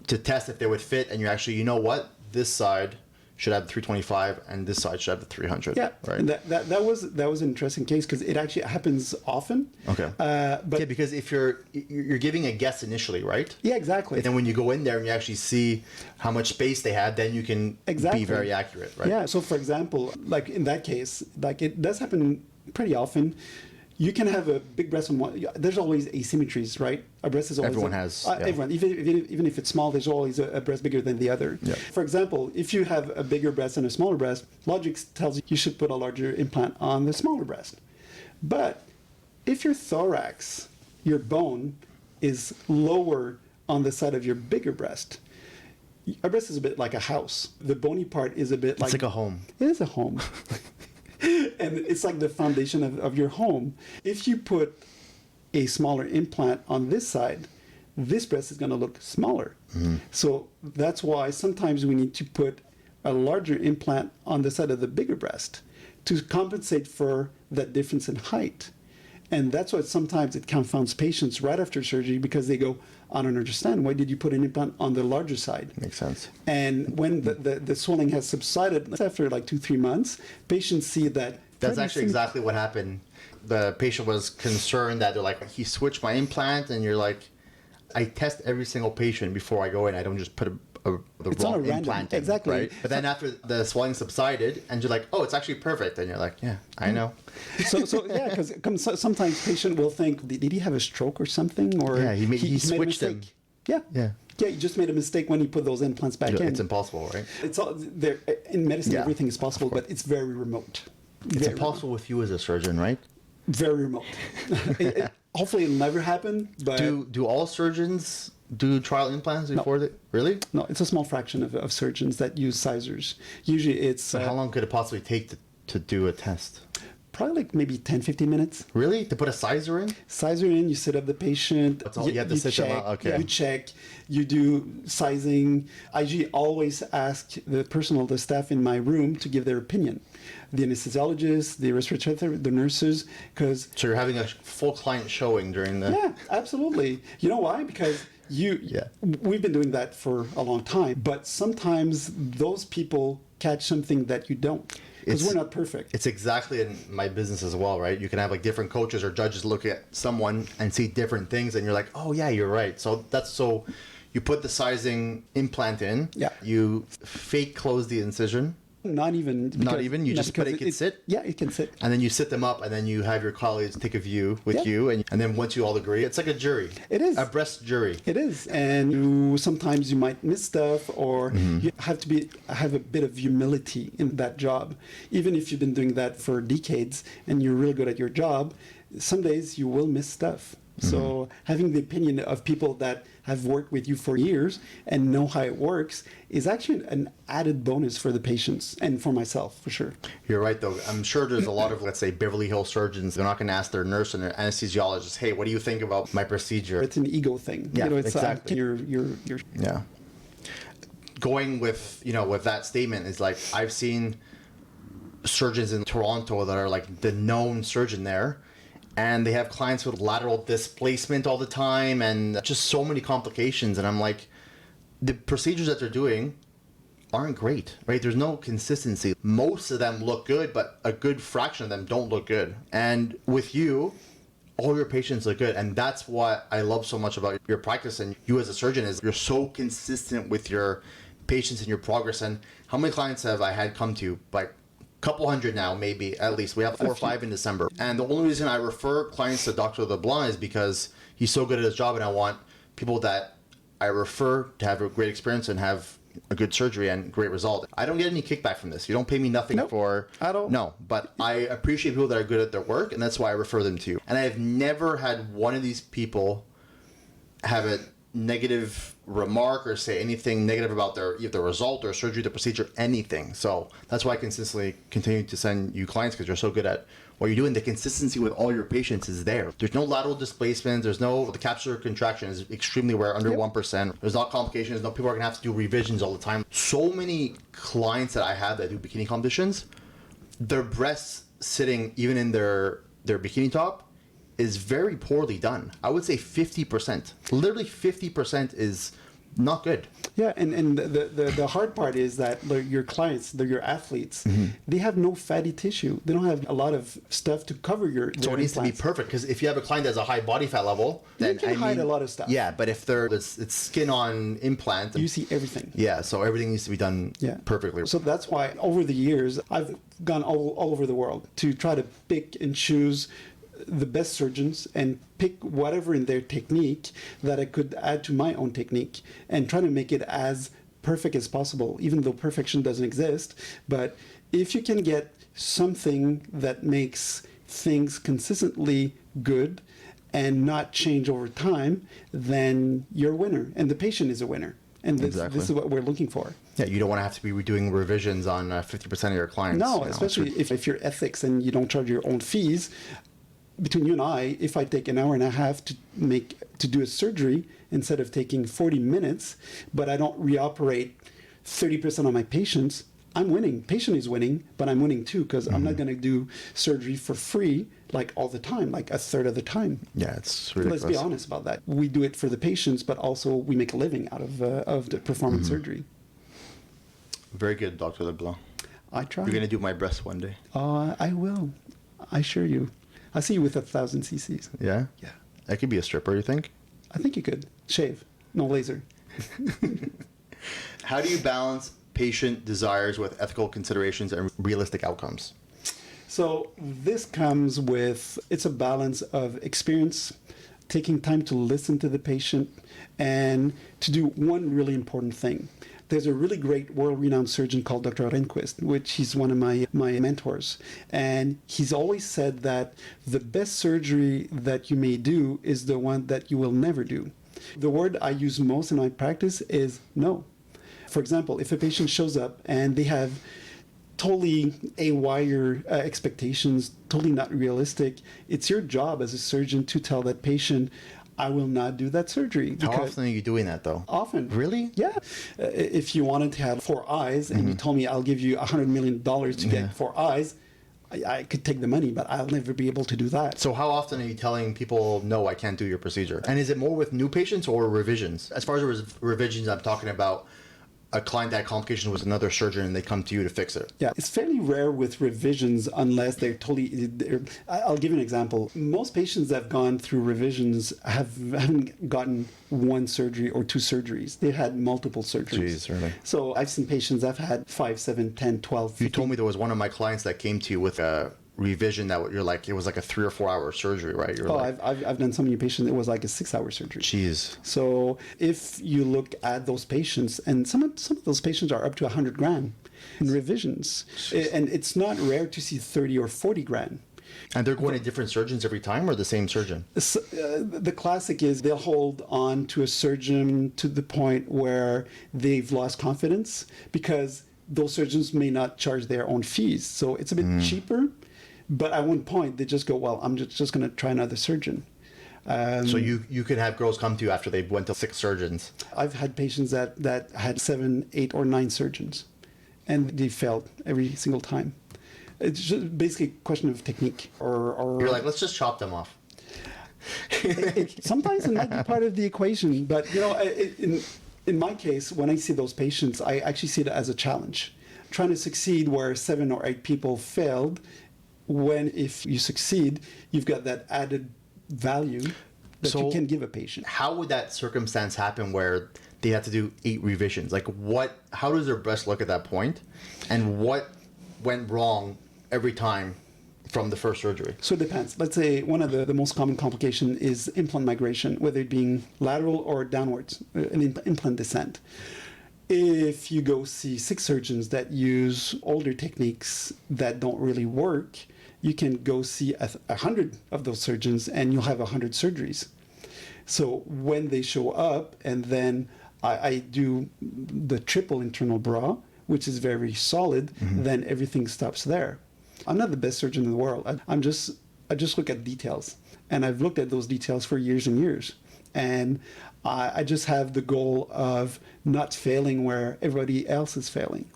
to test if they would fit, and you actually, you know what, this side should have the 325 and this side should have the 300. Yeah, right. And that was an interesting case because it actually happens often. Okay. But yeah, because if you're giving a guess initially, right? Yeah, exactly. And then when you go in there and you actually see how much space they had, then you can be very accurate, right? Yeah. So for example, like in that case, like it does happen pretty often. You can have a big breast on one. There's always asymmetries, right? A breast is always Everyone has. Everyone, even if it's small, there's always a breast bigger than the other. Yeah. For example, if you have a bigger breast and a smaller breast, logic tells you should put a larger implant on the smaller breast. But if your thorax, your bone, is lower on the side of your bigger breast, a breast is a bit like a house. The bony part is a bit It's like a home. It is a home. And it's like the foundation of your home. If you put a smaller implant on this side, this breast is going to look smaller. Mm-hmm. So that's why sometimes we need to put a larger implant on the side of the bigger breast to compensate for that difference in height. And that's why sometimes it confounds patients right after surgery because they go, I don't understand. Why did you put an implant on the larger side? Makes sense. And when the swelling has subsided, after like 2-3 months, patients see that. That's actually exactly what happened. The patient was concerned that they're like, he switched my implant, and you're like, I test every single patient before I go in. I don't just put the wrong implant in, exactly. right? But then after the swelling subsided, and you're like, oh, it's actually perfect. And you're like, yeah, I know. So yeah, because sometimes patient will think, did he have a stroke or something? Or yeah, he switched them. Yeah. Yeah. Yeah, you just made a mistake when you put those implants back in. It's impossible, right? It's all there in medicine. Everything is possible, but it's very remote. It's impossible with you as a surgeon, right? Very remote. Hopefully, it'll never happen. But do all surgeons do trial implants before they really? No, it's a small fraction of surgeons that use sizers. Usually, it's. So how long could it possibly take to do a test? Probably like maybe 10-15 minutes. Really? To put a sizer in? Sizer in, you sit up the patient. That's all you have to sit check, them out? Okay. You check, you do sizing. I always ask the staff in my room to give their opinion. The anesthesiologist, the respiratory therapist, the nurses, because... So you're having a full client showing during the... Yeah, absolutely. You know why? Because we've been doing that for a long time, but sometimes those people catch something that you don't. Because we're not perfect. It's exactly in my business as well, right? You can have like different coaches or judges look at someone and see different things, and you're like, oh yeah, you're right. So you put the sizing implant in. Yeah. You fake close the incision. Not even. You just put it can sit? Yeah, it can sit. And then you sit them up, and then you have your colleagues take a view with you, and then once you all agree, it's like a jury. It is. A breast jury. It is. And sometimes you might miss stuff, or you have to have a bit of humility in that job. Even if you've been doing that for decades and you're really good at your job, some days you will miss stuff. So having the opinion of people that have worked with you for years and know how it works is actually an added bonus for the patients and for myself, for sure. You're right, though. I'm sure there's a lot of, let's say, Beverly Hills surgeons. They're not going to ask their nurse and their anesthesiologist, hey, what do you think about my procedure? It's an ego thing. Yeah, It's exactly. You're Yeah. Going with, with that statement is like, I've seen surgeons in Toronto that are like the known surgeon there, and they have clients with lateral displacement all the time and just so many complications. And I'm like, the procedures that they're doing aren't great, right? There's no consistency. Most of them look good, but a good fraction of them don't look good. And with you, all your patients look good. And that's what I love so much about your practice and you as a surgeon is you're so consistent with your patients and your progress. And how many clients have I had come to you? Like, couple hundred now, maybe, at least. We have 4 or 5 in December. And the only reason I refer clients to Dr. LeBlanc is because he's so good at his job, and I want people that I refer to have a great experience and have a good surgery and great result. I don't get any kickback from this. You don't pay me nothing Nope, for... at all. No, but I appreciate people that are good at their work, and that's why I refer them to you. And I have never had one of these people have a negative remark or say anything negative about their result or surgery, the procedure, anything. So that's why I consistently continue to send you clients, because you're so good at what you're doing. The consistency with all your patients is there. There's no lateral displacement. There's no, the capsular contraction is extremely rare, under 1%. There's not complications. No people are going to have to do revisions all the time. So many clients that I have that do bikini competitions, their breasts sitting even in their bikini top is very poorly done. I would say 50%. Literally 50% is not good. Yeah, and the hard part is that your clients, your athletes, they have no fatty tissue. They don't have a lot of stuff to cover So it needs to be perfect, because if you have a client that has a high body fat level, then you can hide a lot of stuff. Yeah, but if it's skin on implant, You see everything. yeah, so everything needs to be done perfectly. So that's why over the years I've gone all over the world to try to pick and choose the best surgeons and pick whatever in their technique that I could add to my own technique and try to make it as perfect as possible, even though perfection doesn't exist. But if you can get something that makes things consistently good and not change over time, then you're a winner, and the patient is a winner. And this is what we're looking for. Yeah, you don't want to have to be doing revisions on 50% of your clients. No, especially if you're ethics and you don't charge your own fees. Between you and I, if I take an hour and a half to do a surgery instead of taking 40 minutes, but I don't reoperate 30% of my patients, I'm winning. Patient is winning, but I'm winning too, because I'm not going to do surgery for free like all the time, like a third of the time. Yeah, it's ridiculous. Let's be honest about that. We do it for the patients, but also we make a living out of the performance surgery. Very good, Dr. LeBlanc. I try. You're going to do my breasts one day. I will. I assure you. I see you with 1,000 cc's. Yeah? Yeah. I could be a stripper, you think? I think you could. Shave. No laser. How do you balance patient desires with ethical considerations and realistic outcomes? So this comes with, it's a balance of experience, taking time to listen to the patient, and to do one really important thing. There's a really great world-renowned surgeon called Dr. Rehnquist, which he's one of my mentors. And he's always said that the best surgery that you may do is the one that you will never do. The word I use most in my practice is no. For example, if a patient shows up and they have totally A-wire expectations, totally not realistic, it's your job as a surgeon to tell that patient, I will not do that surgery. How often are you doing that, though? Often. Really? Yeah. If you wanted to have 4 eyes and you told me I'll give you $100 million to get 4 eyes, I could take the money, but I'll never be able to do that. So how often are you telling people, no, I can't do your procedure? And is it more with new patients or revisions? As far as revisions, I'm talking about a client that had complications with another surgeon and they come to you to fix it. Yeah, it's fairly rare with revisions unless I'll give you an example. Most patients that have gone through revisions haven't gotten 1 surgery or 2 surgeries. They've had multiple surgeries. Jeez, really? So I've seen patients that have had 5, 7, 10, 12, 15. You told me there was one of my clients that came to you with a revision that you're like, it was like a 3 or 4 hour surgery, right? I've done so many patients, it was like a 6-hour surgery. Jeez. So if you look at those patients, and some of those patients are up to 100 grand in revisions, and it's not rare to see 30 or 40 grand. And they're going to different surgeons every time, or the same surgeon? So, the classic is they'll hold on to a surgeon to the point where they've lost confidence because those surgeons may not charge their own fees. So it's a bit cheaper, but at one point they just go, well, I'm just going to try another surgeon. So you could have girls come to you after they went to 6 surgeons. I've had patients that had 7, 8, or 9 surgeons, and they failed every single time. It's just basically a question of technique. Or You're like, let's just chop them off. sometimes it might be part of the equation, but in my case, when I see those patients, I actually see it as a challenge. Trying to succeed where 7 or 8 people failed, when if you succeed, you've got that added value that you can give a patient. How would that circumstance happen where they have to do 8 revisions? Like how does their breast look at that point? And what went wrong every time from the first surgery? So it depends. Let's say one of the most common complication is implant migration, whether it being lateral or downwards, an implant descent. If you go see 6 surgeons that use older techniques that don't really work, you can go see 100 of those surgeons and you'll have 100 surgeries. So when they show up, and then I do the triple internal bra, which is very solid, then everything stops there. I'm not the best surgeon in the world. I just look at details, and I've looked at those details for years and years. And I just have the goal of not failing where everybody else is failing.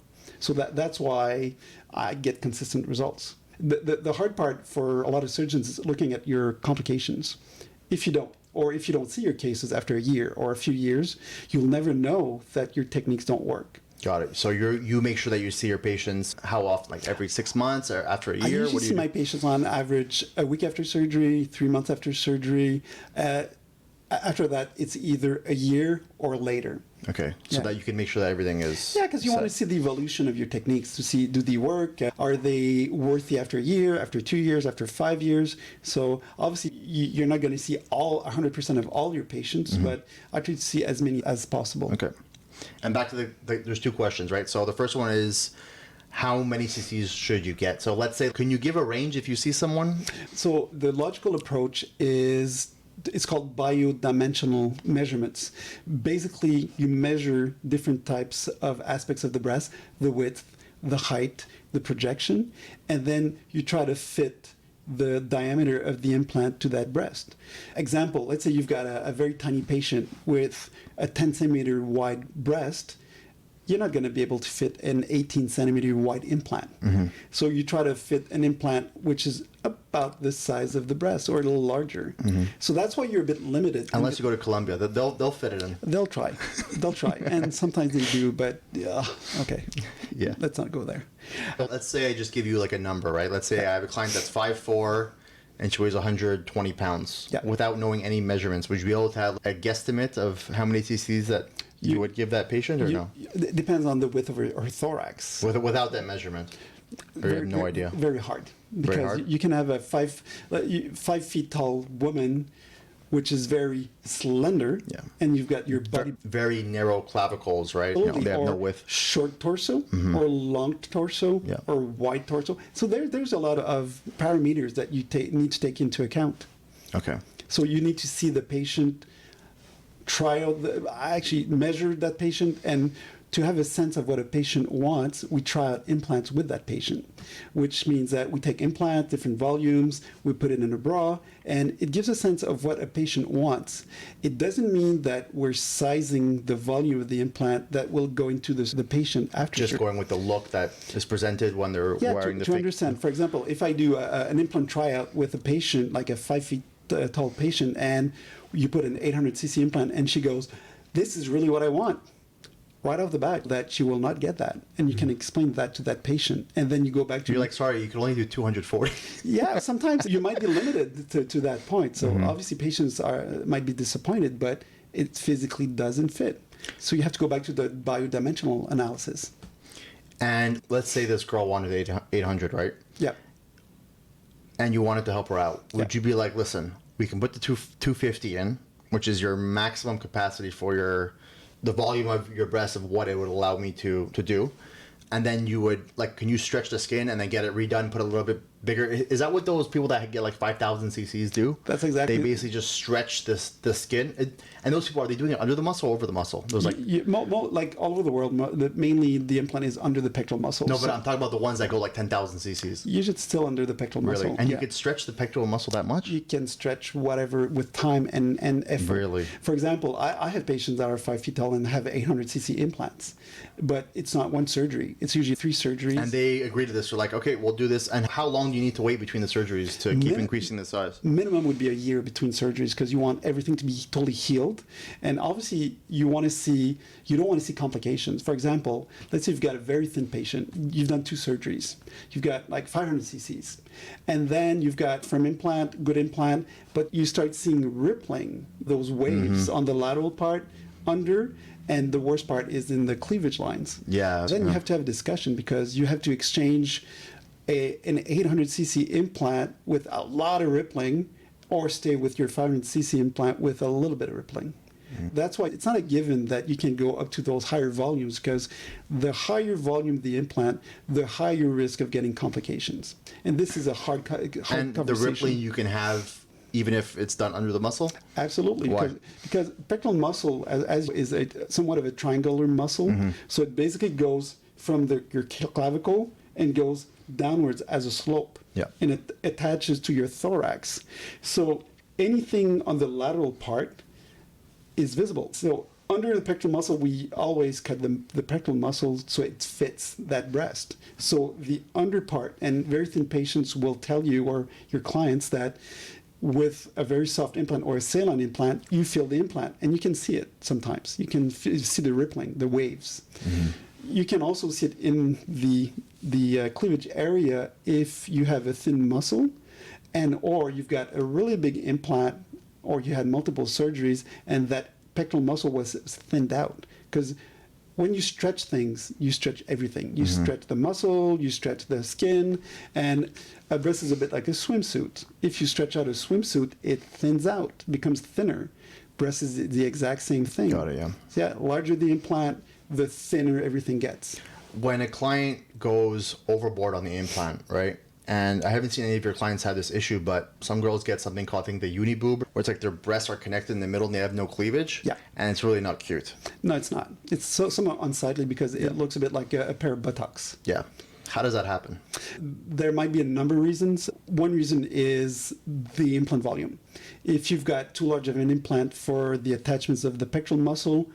So that's why I get consistent results. The hard part for a lot of surgeons is looking at your complications. If you don't see your cases after a year or a few years, you'll never know that your techniques don't work. Got it. So you make sure that you see your patients how often? Like every 6 months or after a year? I usually see my patients on average a week after surgery, 3 months after surgery. After that, it's either a year or later. Okay, so that you can make sure that everything is because you want to see the evolution of your techniques to see, do they work? Are they worthy after a year, after 2 years, after 5 years? So obviously, you're not going to see 100% of all your patients, but I try to see as many as possible. Okay. And back to there's 2 questions, right? So the first one is, how many cc's should you get? So let's say, can you give a range if you see someone? So the logical approach is, it's called biodimensional measurements. Basically, you measure different types of aspects of the breast, the width, the height, the projection, and then you try to fit the diameter of the implant to that breast. Example, let's say you've got a very tiny patient with a 10 centimeter wide breast. You're not going to be able to fit an 18 centimeter wide implant. So you try to fit an implant which is about the size of the breast or a little larger. So that's why you're a bit limited. Unless you go to Colombia, they'll fit it in. They'll try. And sometimes they do, but okay. Yeah. Let's not go there. Let's say I just give you like a number, right? Let's say I have a client that's 5'4", and she weighs 120 pounds. Yeah. Without knowing any measurements, would you be able to have a guesstimate of how many cc's that you would give that patient, or no? It depends on the width of her thorax. Without that measurement? Or you have no idea? Very hard. Because Very hard? you can have a 5 feet tall woman, which is very slender, and you've got your body. Very narrow clavicles, right? They have no width. Short torso, or long torso, or wide torso. So there's a lot of parameters that you need to take into account. Okay. So you need to see the patient, I actually measure that patient, and to have a sense of what a patient wants, we try out implants with that patient, which means that we take implants, different volumes, we put it in a bra, and it gives a sense of what a patient wants. It doesn't mean that we're sizing the volume of the implant that will go into the patient after. Just going with the look that is presented when they're wearing the to understand. For example, if I do an implant tryout with a patient, like a 5 feet tall patient, and you put an 800 cc implant, and she goes, "This is really what I want." Right off the bat, that she will not get that, and you can explain that to that patient, and then you go back to. You're like, sorry, you can only do 240. Yeah, sometimes you might be limited to that point. So obviously, patients might be disappointed, but it physically doesn't fit. So you have to go back to the biodimensional analysis. And let's say this girl wanted 800, right? Yeah. And you wanted to help her out. Would you be like, listen, we can put the 250 in, which is your maximum capacity for the volume of your breast of what it would allow me to do. And then you would, like, can you stretch the skin and then get it redone, put a little bit bigger. Is that what those people that get like 5,000 cc's do? That's exactly. They basically just stretch the skin. And those people, are they doing it under the muscle or over the muscle? Those like Like all over the world, mainly the implant is under the pectoral muscle. no, but I'm talking about the ones that go like 10,000 cc's. Usually it's still under the pectoral muscle. Really? And you could stretch the pectoral muscle that much? You can stretch whatever with time and effort. Really? For example, I have patients that are 5 feet tall and have 800 cc implants, but it's not one surgery. It's usually 3 surgeries. And they agree to this. They're like, okay, we'll do this. And how long do you need to wait between the surgeries to keep increasing the size? Minimum would be a year between surgeries because you want everything to be totally healed. And obviously, you don't want to see complications. For example, let's say you've got a very thin patient. You've done 2 surgeries. You've got like 500 cc's. And then you've got firm implant, good implant, but you start seeing rippling, those waves on the lateral part, under, and the worst part is in the cleavage lines. Yeah. Then you have to have a discussion because you have to exchange an 800 cc implant with a lot of rippling or stay with your 500 cc implant with a little bit of rippling. That's why it's not a given that you can go up to those higher volumes because the higher volume of the implant, the higher risk of getting complications. And this is a hard And the conversation. rippling you can have even if it's done under the muscle? Absolutely. Why? Because pectoral muscle as is somewhat of a triangular muscle. So it basically goes from your clavicle and goes downwards as a slope. Yeah. And it attaches to your thorax. So anything on the lateral part is visible. So under the pectoral muscle, we always cut the pectoral muscle so it fits that breast. So the under part, and very thin patients will tell you, or your clients, that with a very soft implant or a saline implant, you feel the implant, and you can see it sometimes. You can see the rippling, the waves. You can also see it in the cleavage area if you have a thin muscle, and or you've got a really big implant, or you had multiple surgeries, and that pectoral muscle was thinned out. Because when you stretch things, you stretch everything. You stretch the muscle, you stretch the skin, and a breast is a bit like a swimsuit. If you stretch out a swimsuit, it thins out, becomes thinner. Breast is the exact same thing. Got it, yeah. So yeah, larger the implant, the thinner everything gets. When a client goes overboard on the implant, right? And I haven't seen any of your clients have this issue, but some girls get something called, I think, the uniboob, where it's like their breasts are connected in the middle and they have no cleavage. Yeah. And it's really not cute. No, it's not. It's somewhat unsightly because it looks a bit like a pair of buttocks. Yeah. How does that happen? There might be a number of reasons. One reason is the implant volume. If you've got too large of an implant for the attachments of the pectoral muscle,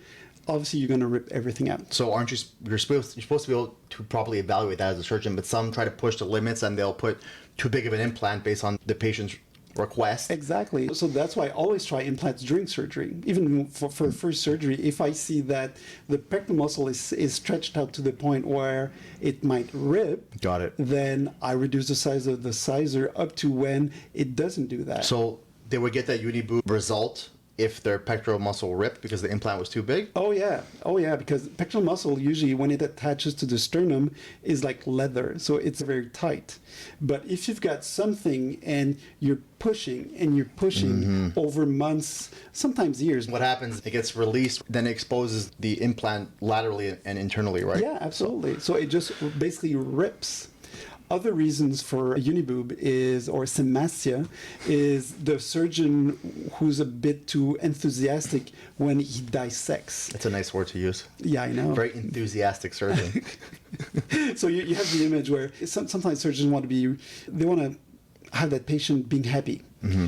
obviously you're going to rip everything out. So aren't you're supposed to be able to properly evaluate that as a surgeon, but some try to push the limits and they'll put too big of an implant based on the patient's request. Exactly. So that's why I always try implants during surgery. Even for first surgery, if I see that the pectoral muscle is stretched out to the point where it might rip, Got it. then I reduce the size of the sizer up to when it doesn't do that. So they would get that uniboob result if their pectoral muscle ripped because the implant was too big? Oh yeah, because pectoral muscle usually when it attaches to the sternum is like leather, so it's very tight. But if you've got something and you're pushing over months, sometimes years. What happens, it gets released, then it exposes the implant laterally and internally, right? Yeah, absolutely. So it just basically rips. Other reasons for a uniboob or symastia is the surgeon who's a bit too enthusiastic when he dissects. It's a nice word to use. Yeah, I know. Very enthusiastic surgeon. So you have the image where sometimes surgeons want to have that patient being happy.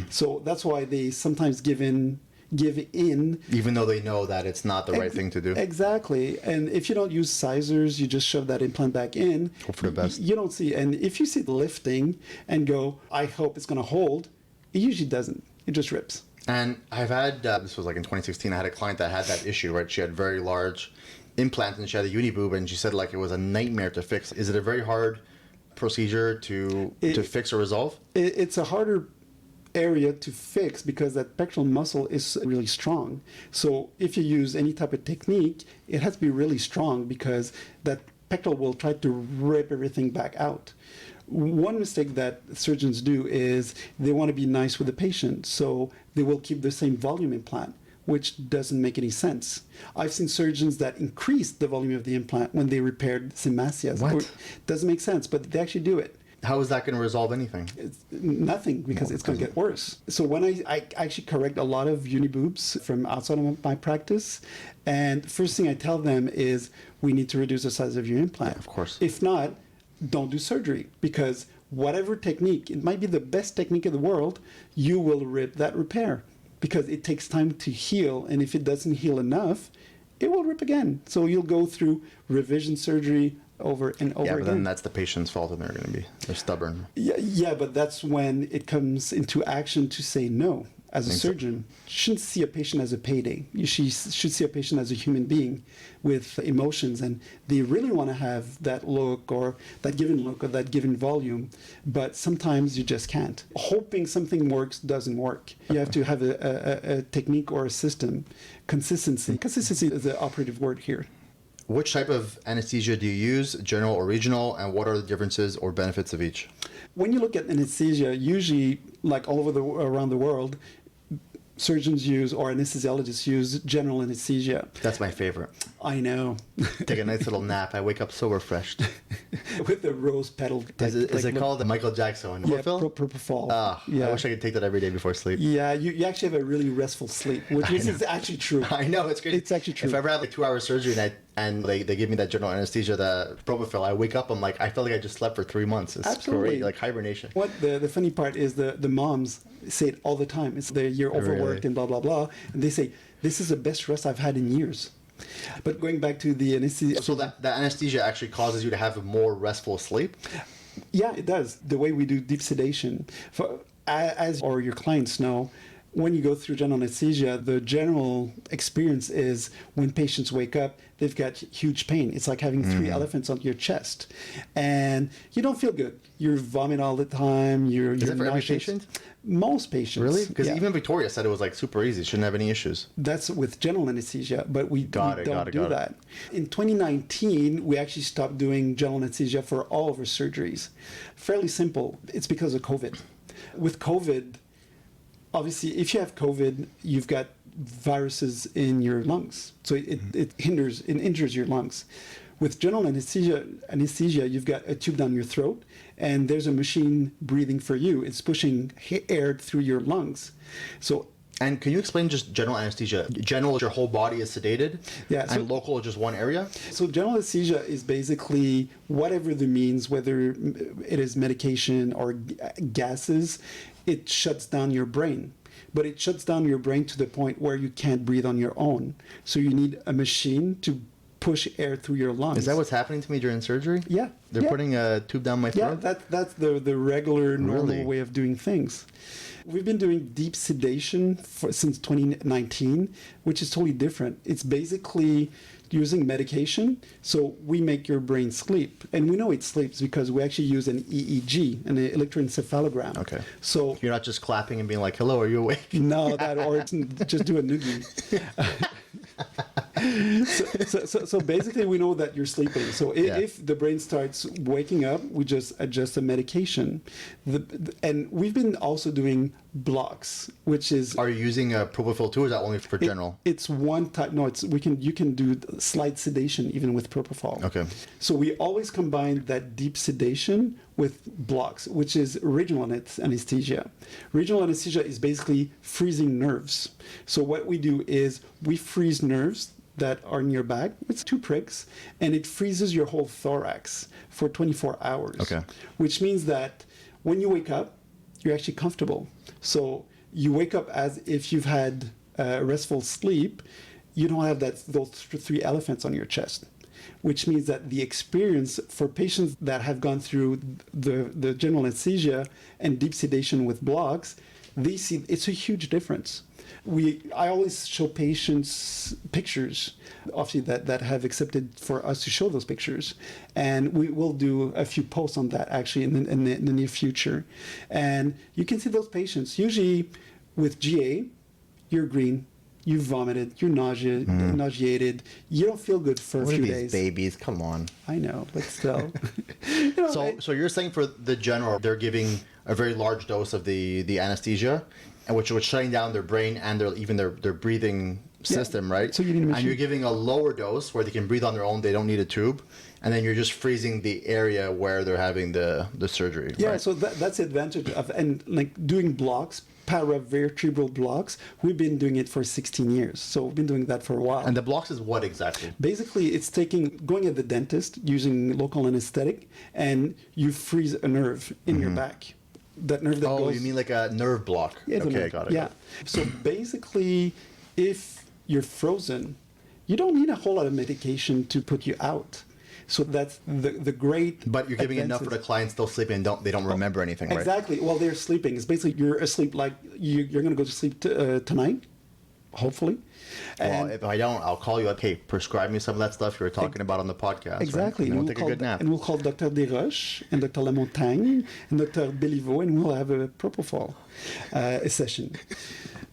So that's why they sometimes give in. Even though they know that it's not the right thing to do. Exactly. And if you don't use sizers, you just shove that implant back in. Hope for the best. You don't see. And if you see it lifting and go, I hope it's going to hold, it usually doesn't. It just rips. And I've had, this was like in 2016, I had a client that had that issue, right? She had very large implants and she had a uniboob and she said like it was a nightmare to fix. Is it a very hard procedure to fix or resolve? It's a harder area to fix because that pectoral muscle is really strong. So if you use any type of technique, it has to be really strong because that pectoral will try to rip everything back out. One mistake that surgeons do is they want to be nice with the patient, so they will keep the same volume implant, which doesn't make any sense. I've seen surgeons that increased the volume of the implant when they repaired symastias. What? Doesn't make sense, but they actually do it. How is that going to resolve anything? It's nothing, because it's going to get worse. So when I actually correct a lot of uniboobs from outside of my practice, and first thing I tell them is we need to reduce the size of your implant. Yeah, of course. If not, don't do surgery, because whatever technique, it might be the best technique in the world, you will rip that repair, because it takes time to heal, and if it doesn't heal enough, it will rip again. So you'll go through revision surgery over and over Yeah, but again. then that's the patient's fault, and they're stubborn. Yeah, but that's when it comes into action to say no. As a surgeon, you shouldn't see a patient as a payday. You should see a patient as a human being with emotions, and they really want to have that look or that given volume, but sometimes you just can't. Hoping something works doesn't work. You have to have a technique or a system. Consistency. Consistency is the operative word here. Which type of anesthesia do you use, general or regional, and what are the differences or benefits of each? When you look at anesthesia, usually, like all over around the world, surgeons use, or anesthesiologists use, general anesthesia. That's my favorite. I know. Take a nice little nap. I wake up so refreshed. With the rose petal. Is it called the Michael Jackson? Yeah, Propofol? propofol. I wish I could take that every day before sleep. Yeah, you actually have a really restful sleep, which is actually true. I know, it's great. It's actually true. If I ever have like 2 hour surgery and they give me that general anesthesia, the propofol, I wake up, I'm like, I feel like I just slept for 3 months. It's Absolutely. great, like hibernation. What the funny part is the moms say it all the time. It's you're overworked and blah, blah, blah. And they say, this is the best rest I've had in years. But going back to the anesthesia. So that anesthesia actually causes you to have a more restful sleep? Yeah, it does. The way we do deep sedation, as or your clients know, when you go through general anesthesia, the general experience is when patients wake up, they've got huge pain. It's like having 3 elephants on your chest, and you don't feel good. You vomit all the time. Is it for every patient? Most patients. Really? Because yeah. even Victoria said it was like super easy. Shouldn't have any issues. That's with general anesthesia, but we don't do that. In 2019, we actually stopped doing general anesthesia for all of our surgeries. Fairly simple. It's because of COVID. With COVID, obviously, if you have COVID, you've got viruses in your lungs, so it injures your lungs. With general anesthesia, you've got a tube down your throat, and there's a machine breathing for you. It's pushing air through your lungs. So. And can you explain just general anesthesia? General, your whole body is sedated, yeah, and local is just one area? So general anesthesia is basically whatever the means, whether it is medication or gases, it shuts down your brain. But it shuts down your brain to the point where you can't breathe on your own. So you need a machine to push air through your lungs. Is that what's happening to me during surgery? Yeah. They're putting a tube down my throat? Yeah, that's the regular, normal way of doing things. We've been doing deep sedation since 2019, which is totally different. It's basically using medication, so we make your brain sleep. And we know it sleeps because we actually use an EEG, an electroencephalogram. Okay. So you're not just clapping and being like, hello, are you awake? No, or just do a noogie. So basically, we know that you're sleeping. So if the brain starts waking up, we just adjust the medication. And we've been also doing blocks, which is. Are you using a propofol too, or is that only for general? It's one type. No, you can do slight sedation even with propofol. Okay. So we always combine that deep sedation with blocks, which is regional anesthesia. Regional anesthesia is basically freezing nerves. So what we do is we freeze nerves that are in your back. It's 2 pricks, and it freezes your whole thorax for 24 hours. Okay. Which means that when you wake up, you're actually comfortable. So you wake up as if you've had restful sleep. You don't have those 3 elephants on your chest, which means that the experience for patients that have gone through the general anesthesia and deep sedation with blocks, they see it's a huge difference. I always show patients pictures, obviously that have accepted for us to show those pictures, and we will do a few posts on that actually in the near future. And you can see those patients. Usually with GA, you're green, you vomited, you're nauseated, you don't feel good for a few days. Babies, come on. I know, but still. So you're saying for the general, they're giving a very large dose of the anesthesia, and which was shutting down their brain and their breathing system, right? So you need a machine. And you're giving a lower dose where they can breathe on their own, they don't need a tube, and then you're just freezing the area where they're having the surgery. Yeah, right? so that's the advantage of, and like doing blocks, paravertebral blocks, we've been doing it for 16 years. So we've been doing that for a while. And the blocks is what exactly? Basically, it's going at the dentist using local anesthetic, and you freeze a nerve in your back. That nerve that goes... Oh, you mean like a nerve block? Yeah, okay, got it. Yeah. So basically, if you're frozen, you don't need a whole lot of medication to put you out. So that's the great. But you're giving enough for the client still sleeping and they don't remember anything, right? Exactly. Well, they're sleeping. It's basically you're asleep like you're going to go to sleep tonight, hopefully. Well, if I don't, I'll call you up. Hey, prescribe me some of that stuff you were talking about on the podcast. Exactly. Right? And we'll take a good nap. And we'll call Dr. Desroches and Dr. Lamontagne and Dr. Béliveau, and we'll have a propofol session.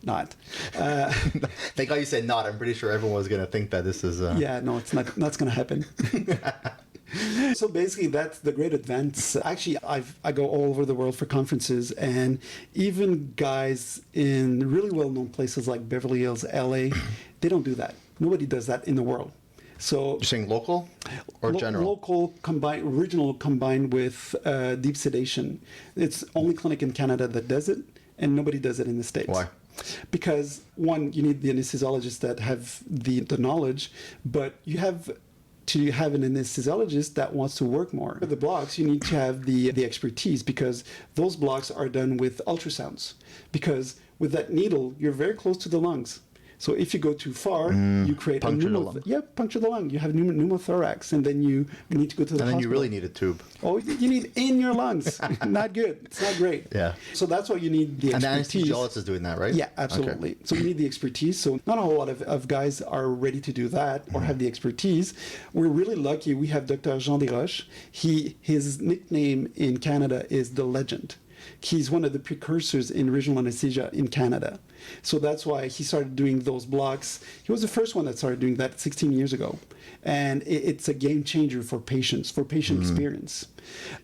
Not. Thank God you said not. I'm pretty sure everyone was going to think that this is... Yeah, no, it's not. That's going to happen. So basically, that's the great advance. Actually, I go all over the world for conferences, and even guys in really well-known places like Beverly Hills, LA, they don't do that. Nobody does that in the world. So you're saying local or general? Local original combined with deep sedation. It's only clinic in Canada that does it, and nobody does it in the States. Why? Because one, you need the anesthesiologists that have the knowledge, but you have to have an anesthesiologist that wants to work more. For the blocks, you need to have the expertise, because those blocks are done with ultrasounds. Because with that needle, you're very close to the lungs. So if you go too far, you create puncture the lung. Yeah, puncture the lung. You have pneumothorax, and then you need to go to the hospital. And then you really need a tube. Oh, you need in your lungs. Not good. It's not great. Yeah. So that's why you need the expertise. And the anesthesiologist is doing that, right? Yeah, absolutely. Okay. So you need the expertise. So not a whole lot of guys are ready to do that or have the expertise. We're really lucky. We have Dr. Jean Desroches. His nickname in Canada is The Legend. He's one of the precursors in regional anesthesia in Canada. So that's why he started doing those blocks. He was the first one that started doing that 16 years ago. And it's a game changer for patients, for patient experience.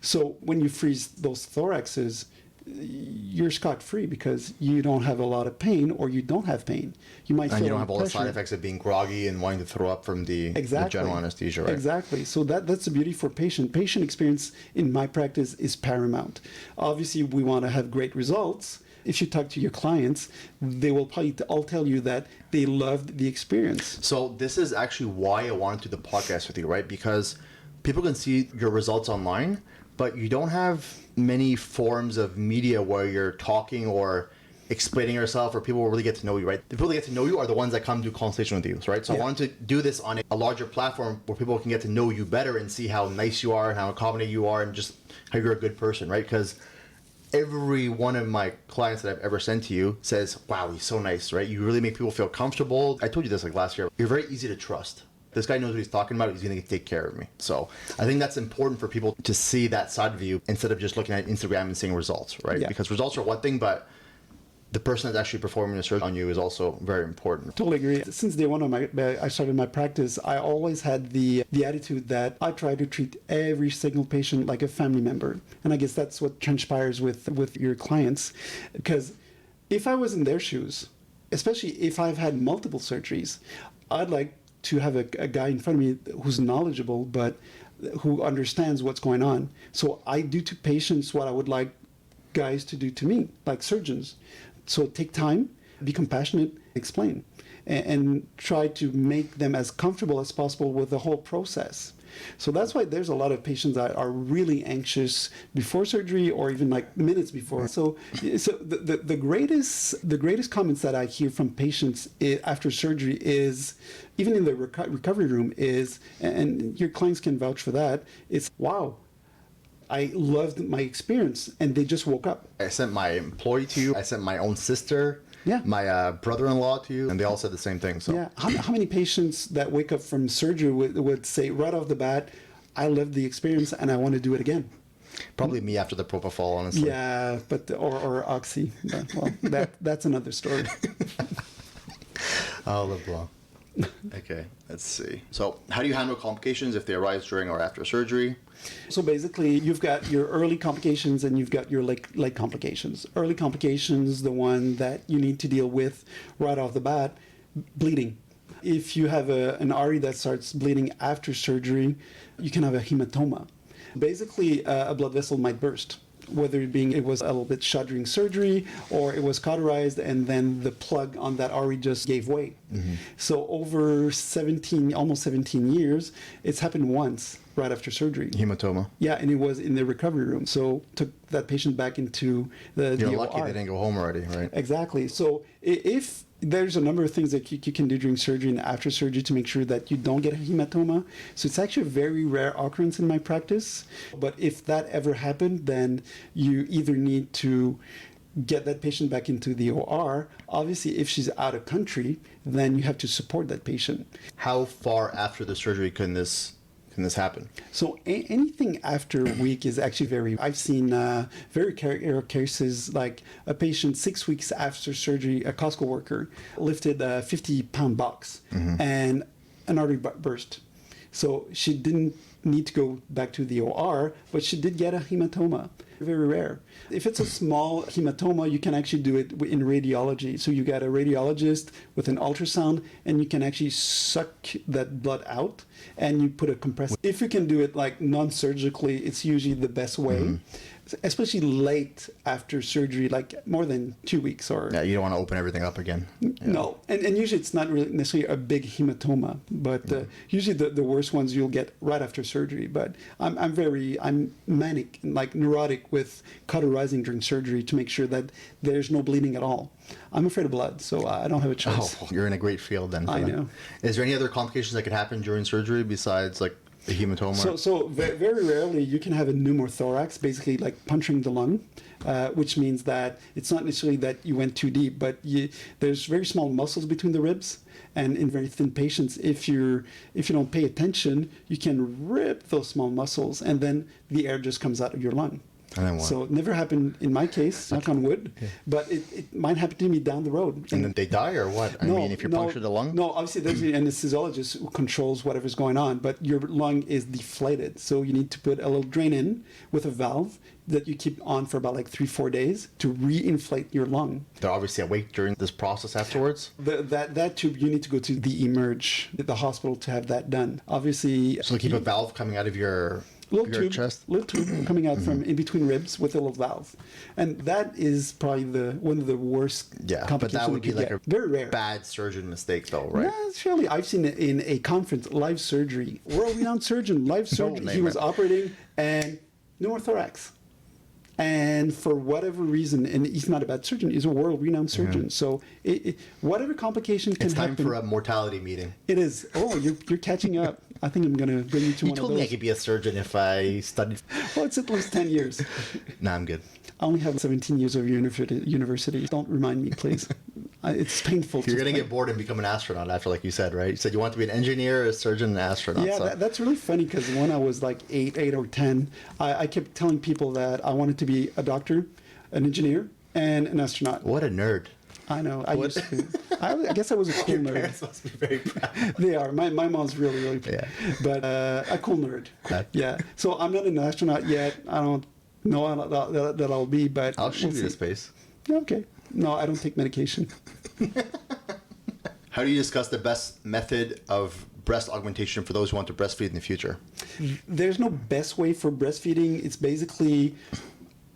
So when you freeze those thoraxes, you're scot-free because you don't have a lot of pain, or you don't have pain. You might feel and you don't have all the pressure. side effects of being groggy and wanting to throw up from the general anesthesia, right? Exactly. So that's the beauty for patient. Patient experience in my practice is paramount. Obviously, we want to have great results. If you talk to your clients, they will probably all tell you that they loved the experience. So this is actually why I wanted to do the podcast with you, right? Because people can see your results online, but you don't have many forms of media where you're talking or explaining yourself, or people will really get to know you, right? The people that get to know you are the ones that come do consultation with you, right? So I wanted to do this on a larger platform where people can get to know you better and see how nice you are and how accommodating you are and just how you're a good person, right? Because every one of my clients that I've ever sent to you says, wow, he's so nice, right? You really make people feel comfortable. I told you this like last year. You're very easy to trust. This guy knows what he's talking about. He's going to take care of me. So I think that's important for people to see that side of you instead of just looking at Instagram and seeing results, right? Yeah. Because results are one thing, but the person that's actually performing the surgery on you is also very important. Totally agree. Since day one I started my practice, I always had the attitude that I try to treat every single patient like a family member. And I guess that's what transpires with your clients. Because if I was in their shoes, especially if I've had multiple surgeries, I'd like to have a guy in front of me who's knowledgeable, but who understands what's going on. So I do to patients what I would like guys to do to me, like surgeons. So take time, be compassionate, explain, and try to make them as comfortable as possible with the whole process. So that's why there's a lot of patients that are really anxious before surgery or even like minutes before. So the greatest comments that I hear from patients after surgery is, even in the recovery room, is, and your clients can vouch for that, it's, wow, I loved my experience, and they just woke up. I sent my employee to you. I sent my own sister, Yeah. my brother-in-law to you, and they all said the same thing. So Yeah. How many patients that wake up from surgery would say right off the bat, I loved the experience and I want to do it again? probably me after the propofol, honestly. Yeah, but or oxy. But, well, that's another story. Oh, LeBlanc. Okay, let's see. So how do you handle complications if they arise during or after surgery? So basically, you've got your early complications and you've got your late complications. Early complications, the one that you need to deal with right off the bat, bleeding. If you have an artery that starts bleeding after surgery, you can have a hematoma. Basically, a blood vessel might burst, whether it was a little bit shot during surgery or it was cauterized and then the plug on that artery just gave way. So over almost 17 years, it's happened once right after surgery. Hematoma. Yeah, and it was in the recovery room. So took that patient back into the You're DOR. lucky they didn't go home already, right? Exactly. So if there's a number of things that you can do during surgery and after surgery to make sure that you don't get a hematoma. So it's actually a very rare occurrence in my practice. But if that ever happened, then you either need to get that patient back into the OR. Obviously, if she's out of country, then you have to support that patient. How far after the surgery can this happen? So anything after a week is actually I've seen very rare cases like a patient 6 weeks after surgery, a Costco worker lifted a 50-pound box and an artery burst. So she didn't need to go back to the OR, but she did get a hematoma. Very rare. If it's a small hematoma, you can actually do it in radiology. So you got a radiologist with an ultrasound, and you can actually suck that blood out, and you put a compressor. If you can do it like non-surgically, it's usually the best way, especially late after surgery, like more than 2 weeks or. Yeah, you don't want to open everything up again. No, and usually it's not really necessarily a big hematoma, but usually the worst ones you'll get right after surgery. But I'm manic, like neurotic with cauterizing during surgery to make sure that there's no bleeding at all. I'm afraid of blood, so I don't have a choice. Oh, you're in a great field then. I know. Is there any other complications that could happen during surgery besides like the hematoma? So very rarely you can have a pneumothorax, basically like puncturing the lung, which means that it's not necessarily that you went too deep, but there's very small muscles between the ribs. And in very thin patients, if you don't pay attention, you can rip those small muscles, and then the air just comes out of your lung. And then what? So it never happened in my case, knock on wood, but it might happen to me down the road. And then they die or what? I mean, if you puncture the lung? No, obviously there's an anesthesiologist who controls whatever's going on, but your lung is deflated. So you need to put a little drain in with a valve that you keep on for about like 3-4 days to re-inflate your lung. They're obviously awake during this process afterwards? That tube, you need to go to the Emerge, the hospital, to have that done. Obviously. So keep a valve coming out of your chest? Little tube coming out from in between ribs with a little valve. And that is probably one of the worst complications. But that would be like a very rare. bad surgeon mistake though, right? Yeah, surely. I've seen it in a conference, live surgery, world-renowned surgeon, live surgery. He was operating and pneumothorax. And for whatever reason, and he's not a bad surgeon, he's a world-renowned surgeon. So whatever complication can happen. It's time for a mortality meeting. It is. Oh, you're catching up. I think I'm going to bring you to one of those. You told me I could be a surgeon if I studied. Well, it's at least 10 years. Nah, I'm good. I only have 17 years of university. Don't remind me, please. It's painful. You're going to get bored and become an astronaut after, like you said, right? You said you want to be an engineer, a surgeon, an astronaut. Yeah, that's really funny because when I was like 8 or 10, I kept telling people that I wanted to be a doctor, an engineer, and an astronaut. What a nerd. I know. I used to. I guess I was a cool Your nerd. parents must be very proud. They are. My mom's really, really proud. Yeah. But a cool nerd. Yeah. So I'm not an astronaut yet. I don't know that I'll be, but I'll shoot you to space. Okay. No, I don't take medication. How do you discuss the best method of breast augmentation for those who want to breastfeed in the future? There's no best way for breastfeeding. It's basically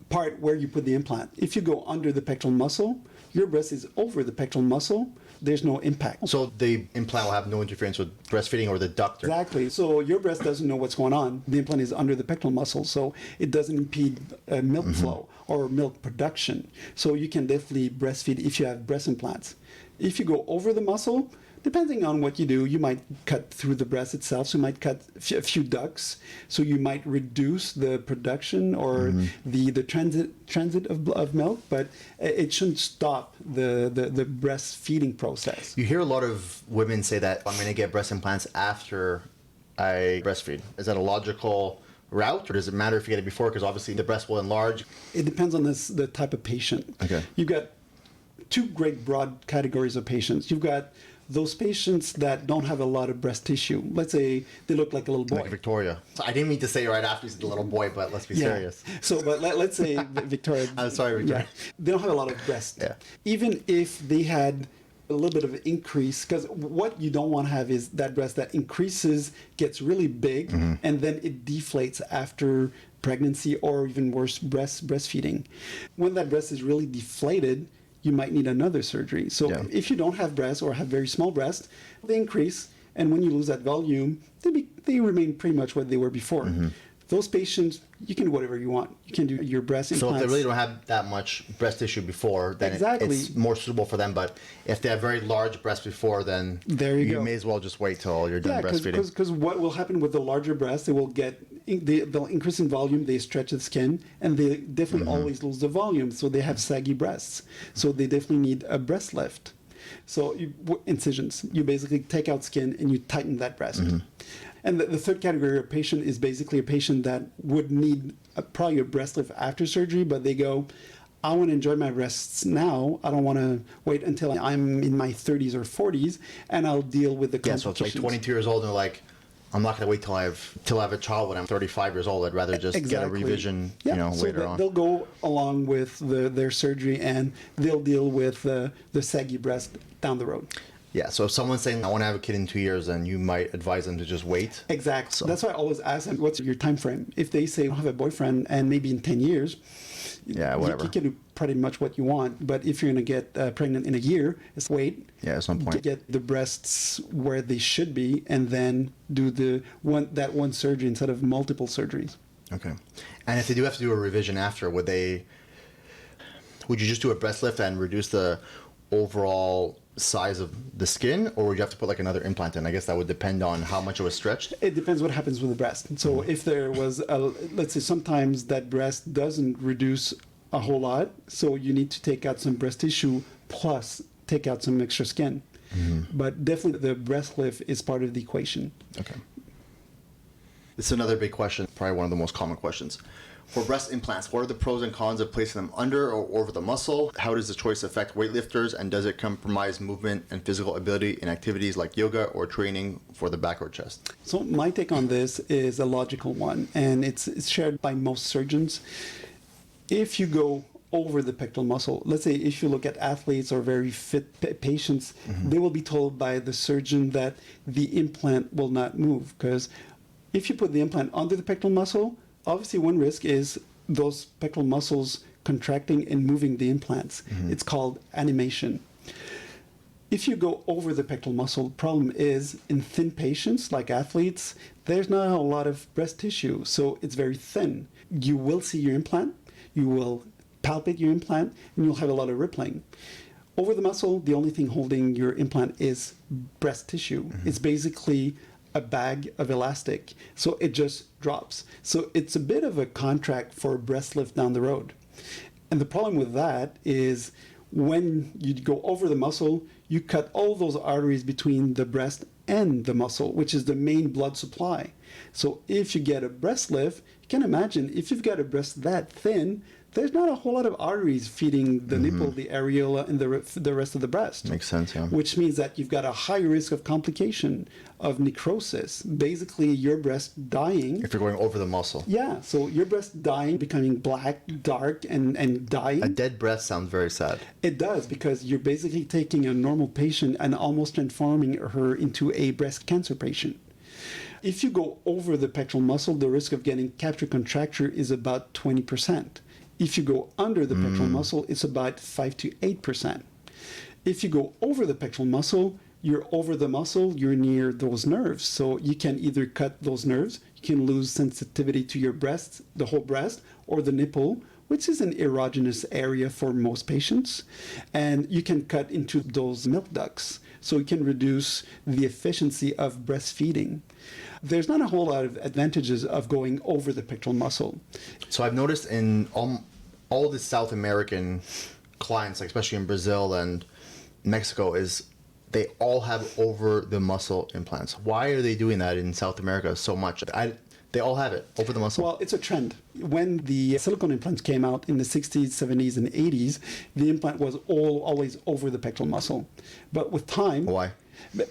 part where you put the implant. If you go under the pectoral muscle, your breast is over the pectoral muscle. There's no impact. So the implant will have no interference with breastfeeding or the duct? Exactly. So your breast doesn't know what's going on. The implant is under the pectoral muscle, so it doesn't impede milk flow or milk production. So you can definitely breastfeed if you have breast implants. If you go over the muscle, depending on what you do, you might cut through the breast itself. So you might cut a few ducts. So you might reduce the production or the transit of milk, but it shouldn't stop the breastfeeding process. You hear a lot of women say that I'm going to get breast implants after I breastfeed. Is that a logical route, or does it matter if you get it before? Because obviously the breast will enlarge. It depends on the type of patient. Okay. You've got two great broad categories of patients. You've got those patients that don't have a lot of breast tissue, let's say they look like a little boy. Like Victoria. So I didn't mean to say it right after you said the little boy, but let's be serious. So, but let's say Victoria. I'm sorry, Victoria. They don't have a lot of breast. Yeah. Even if they had a little bit of an increase, because what you don't want to have is that breast that increases, gets really big, and then it deflates after pregnancy or even worse, breastfeeding. When that breast is really deflated, you might need another surgery. So if you don't have breasts or have very small breasts, they increase, and when you lose that volume, they remain pretty much what they were before. Those patients, you can do whatever you want. You can do your breast implants. So if they really don't have that much breast tissue before, then it's more suitable for them. But if they have very large breasts before, then you may as well just wait till you're done breastfeeding. Because what will happen with the larger breasts, they'll increase in volume, they stretch the skin, and they definitely always lose the volume. So they have saggy breasts. So they definitely need a breast lift. So incisions, you basically take out skin and you tighten that breast. And the third category of patient is basically a patient that would need probably a breast lift after surgery, but they go, I want to enjoy my breasts now. I don't want to wait until I'm in my 30s or 40s, and I'll deal with the complications. So it's like 22 years old, and they're like, I'm not going to wait till I have a child when I'm 35 years old. I'd rather just get a revision, later on. They'll go along with their surgery, and they'll deal with the saggy breast down the road. Yeah, so if someone's saying, I want to have a kid in 2 years, then you might advise them to just wait. Exactly. So that's why I always ask them, what's your time frame? If they say, I have a boyfriend, and maybe in 10 years, whatever. You can do pretty much what you want. But if you're going to get pregnant in a year, it's wait. Yeah, at some point. To get the breasts where they should be, and then do that one surgery instead of multiple surgeries. Okay. And if they do have to do a revision after, would you just do a breast lift and reduce the overall size of the skin, or would you have to put like another implant in? I guess that would depend on how much it was stretched. It depends what happens with the breast. So if there was let's say sometimes that breast doesn't reduce a whole lot, so you need to take out some breast tissue plus take out some extra skin. But definitely the breast lift is part of the equation. Okay. This is another big question, probably one of the most common questions. For breast implants, what are the pros and cons of placing them under or over the muscle? How does the choice affect weightlifters, and does it compromise movement and physical ability in activities like yoga or training for the back or chest? So my take on this is a logical one, and it's shared by most surgeons. If you go over the pectoral muscle, let's say if you look at athletes or very fit patients, they will be told by the surgeon that the implant will not move, because if you put the implant under the pectoral muscle, obviously one risk is those pectoral muscles contracting and moving the implants. It's called animation. If you go over the pectoral muscle, the problem is in thin patients like athletes, there's not a lot of breast tissue, so it's very thin. You will see your implant, you will palpate your implant, and you'll have a lot of rippling. Over the muscle, the only thing holding your implant is breast tissue. It's basically a bag of elastic, so it just drops. So it's a bit of a contract for a breast lift down the road. And the problem with that is when you go over the muscle, you cut all those arteries between the breast and the muscle, which is the main blood supply. So if you get a breast lift, you can imagine if you've got a breast that thin, there's not a whole lot of arteries feeding the nipple, the areola, and the rest of the breast. Makes sense, yeah. Which means that you've got a high risk of complication, of necrosis. Basically, your breast dying. If you're going over the muscle. Yeah, so your breast dying, becoming black, dark, and dying. A dead breast sounds very sad. It does, because you're basically taking a normal patient and almost transforming her into a breast cancer patient. If you go over the pectoral muscle, the risk of getting capture contracture is about 20%. If you go under the pectoral muscle, it's about 5 to 8%. If you go over the pectoral muscle, you're over the muscle, you're near those nerves. So you can either cut those nerves, you can lose sensitivity to your breast, the whole breast, or the nipple, which is an erogenous area for most patients. And you can cut into those milk ducts. So you can reduce the efficiency of breastfeeding. There's not a whole lot of advantages of going over the pectoral muscle. So I've noticed in all the South American clients, like especially in Brazil and Mexico, is they all have over the muscle implants. Why are they doing that in South America so much? They all have it over the muscle. Well, it's a trend. When the silicone implants came out in the 60s, 70s, and 80s, the implant was always over the pectoral muscle. But with time... Why?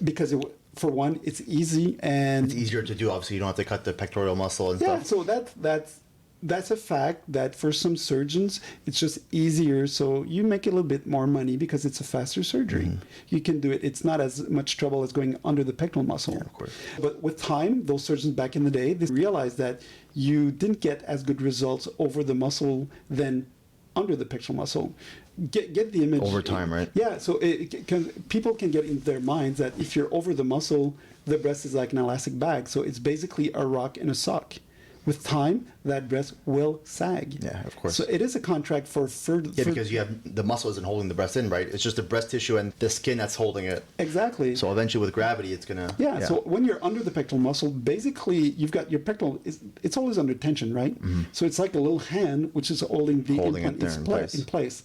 because for one, it's easy and It's easier to do. Obviously, you don't have to cut the pectoral muscle and yeah. stuff. So that's a fact that for some surgeons it's just easier. So you make a little bit more money because it's a faster surgery. You can do it. It's not as much trouble as going under the pectoral muscle. Yeah, of course. But with time, those surgeons back in the day, they realized that you didn't get as good results over the muscle than under the pectoral muscle. Get the image. Over time, right? Yeah, so people can get in their minds that if you're over the muscle, the breast is like an elastic bag. So it's basically a rock in a sock. With time, that breast will sag. Yeah, of course. So it is a contract for Yeah, because you have the muscle isn't holding the breast in, right? It's just the breast tissue and the skin that's holding it. Exactly. So eventually, with gravity, it's gonna. Yeah, so when you're under the pectoral muscle, basically you've got your pectoral, it's always under tension, right? So it's like a little hand which is holding the Holding implant it there in place.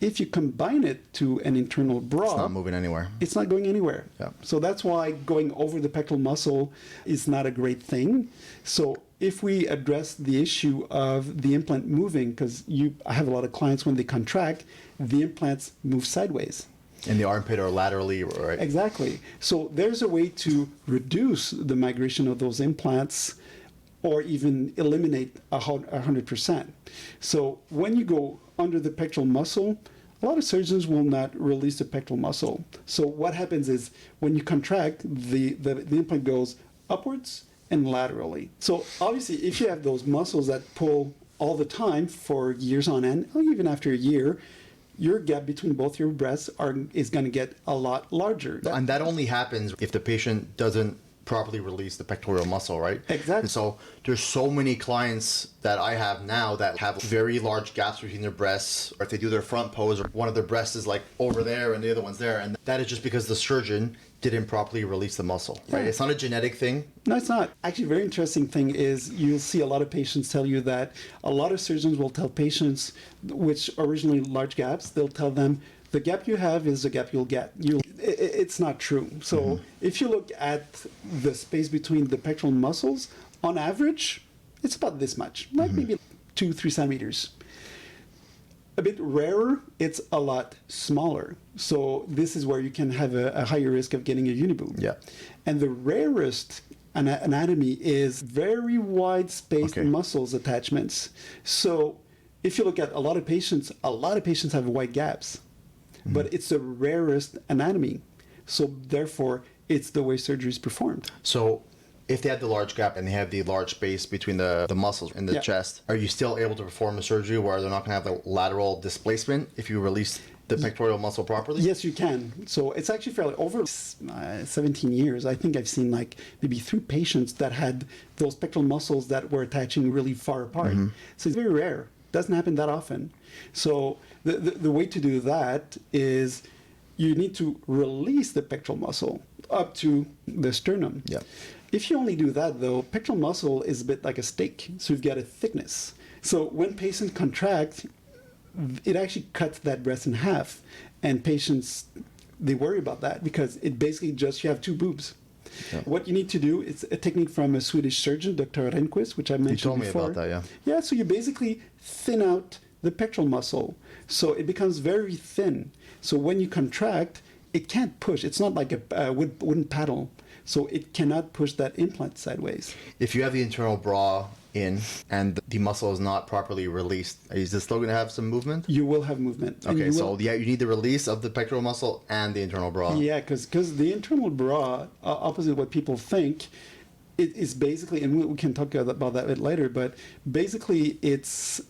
If you combine it to an internal bra, It's not moving anywhere. it's not going anywhere. Yeah. So that's why going over the pectoral muscle is not a great thing. So if we address the issue of the implant moving, because I have a lot of clients when they contract, the implants move sideways. In the armpit or laterally, right? Exactly. So there's a way to reduce the migration of those implants or even eliminate 100%. So when you go under the pectoral muscle, a lot of surgeons will not release the pectoral muscle. So what happens is when you contract, the implant goes upwards and laterally. So obviously, if you have those muscles that pull all the time for years on end, or even after a year, your gap between both your breasts is going to get a lot larger. And that only happens if the patient doesn't properly release the pectoral muscle, right? Exactly. And so there's so many clients that I have now that have very large gaps between their breasts, or if they do their front pose, or one of their breasts is like over there and the other one's there, and that is just because the surgeon didn't properly release the muscle, right? Yeah. It's not a genetic thing. No, it's not. Actually, a very interesting thing is you'll see a lot of patients tell you that a lot of surgeons will tell patients, which originally large gaps, they'll tell them, the gap you have is the gap you'll get. It's not true. So if you look at the space between the pectoral muscles, on average, it's about this much, like maybe 2-3 centimeters. A bit rarer, it's a lot smaller. So this is where you can have a higher risk of getting a uniboob. Yeah. And the rarest anatomy is very wide spaced Okay. muscles attachments. So if you look at a lot of patients have wide gaps, but it's the rarest anatomy. So therefore, it's the way surgery is performed. So if they have the large gap and they have the large space between the muscles in the Yeah. chest, are you still able to perform a surgery where they're not going to have the lateral displacement if you release the pectoral muscle properly? Yes, you can. So it's actually fairly over 17 years. I think I've seen like maybe 3 patients that had those pectoral muscles that were attaching really far apart. So it's very rare. Doesn't happen that often. So the way to do that is you need to release the pectoral muscle up to the sternum. Yeah. If you only do that, though, pectoral muscle is a bit like a steak, so you've got a thickness. So when patients contract, it actually cuts that breast in half, and patients, they worry about that because it basically just, you have 2 boobs. Yeah. What you need to do, it's a technique from a Swedish surgeon, Dr. Renquist, which I mentioned told me before. about that, yeah. Yeah, so you basically thin out the pectoral muscle, so it becomes very thin. So when you contract, it can't push. It's not like a wooden paddle, so it cannot push that implant sideways. If you have the internal bra in and the muscle is not properly released, is it still going to have some movement? You will have movement. and Okay, you so will- yeah, you need the release of the pectoral muscle and the internal bra. Yeah, because the internal bra, opposite what people think, it is basically, and we can talk about that a bit later, but basically it's,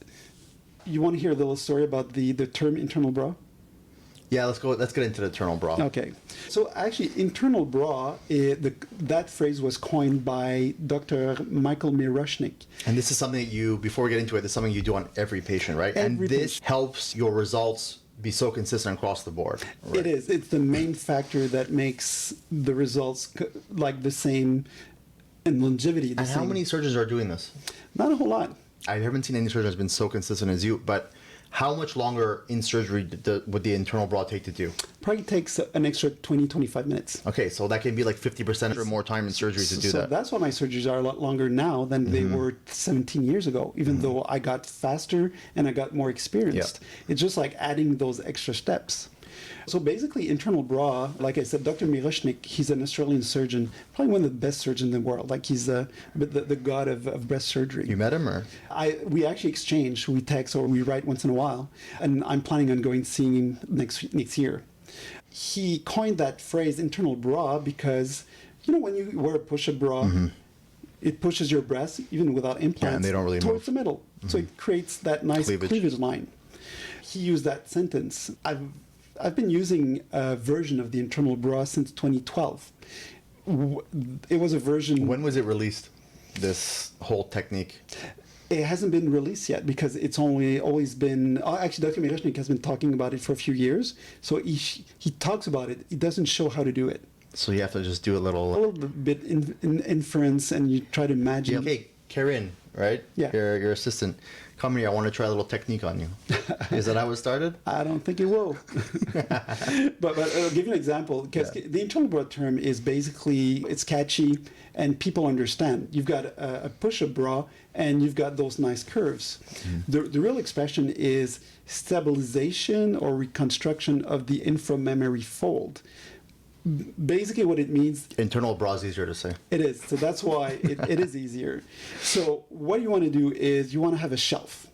you want to hear a little story about the term internal bra? Yeah, let's get into the internal bra. Okay. So actually, internal bra, that phrase was coined by Dr. Michael Miroshnik. And this is something that you, before we get into it, this is something you do on every patient, right? Every and this patient. helps your results be so consistent across the board. Right? It is. It's the main factor that makes the results like the same and longevity the And same. how many surgeons are doing this? Not a whole lot. I haven't seen any surgeon that's been so consistent as you, but how much longer in surgery would the internal bra take to do? Probably takes an extra 20-25 minutes. Okay, so that can be like 50% or more time in surgery to do So that. that's why my surgeries are a lot longer now than they were 17 years ago, even though I got faster and I got more experienced. It's just like adding those extra steps. So basically, internal bra, like I said, Dr. Miroshnik, he's an Australian surgeon, probably one of the best surgeons in the world. Like he's the god of breast surgery. You met him, or? We actually exchange, we text or we write once in a while, and I'm planning on going to see him next year. He coined that phrase internal bra because, when you wear a push-up bra, it pushes your breast, even without implants, and they don't really towards move. the middle. So it creates that nice cleavage line. He used that sentence. I've been using a version of the internal bra since 2012. It was a version... When was it released, this whole technique? It hasn't been released yet because it's always been... Actually, Dr. Miroshnik has been talking about it for a few years. So he talks about it. He doesn't show how to do it. So you have to just do a little bit in inference, and you try to imagine. Yeah. Hey, Karen, right? Yeah. Your assistant. Come here. I want to try a little technique on you. Is that how it started? I don't think it will. but I'll give you an example. Because the internal bra term is basically, it's catchy and people understand. You've got a push-up bra and you've got those nice curves. The real expression is stabilization or reconstruction of the inframammary fold. Basically what it means... Internal bra is easier to say. It is. So that's why it is easier. So what you want to do is you want to have a shelf.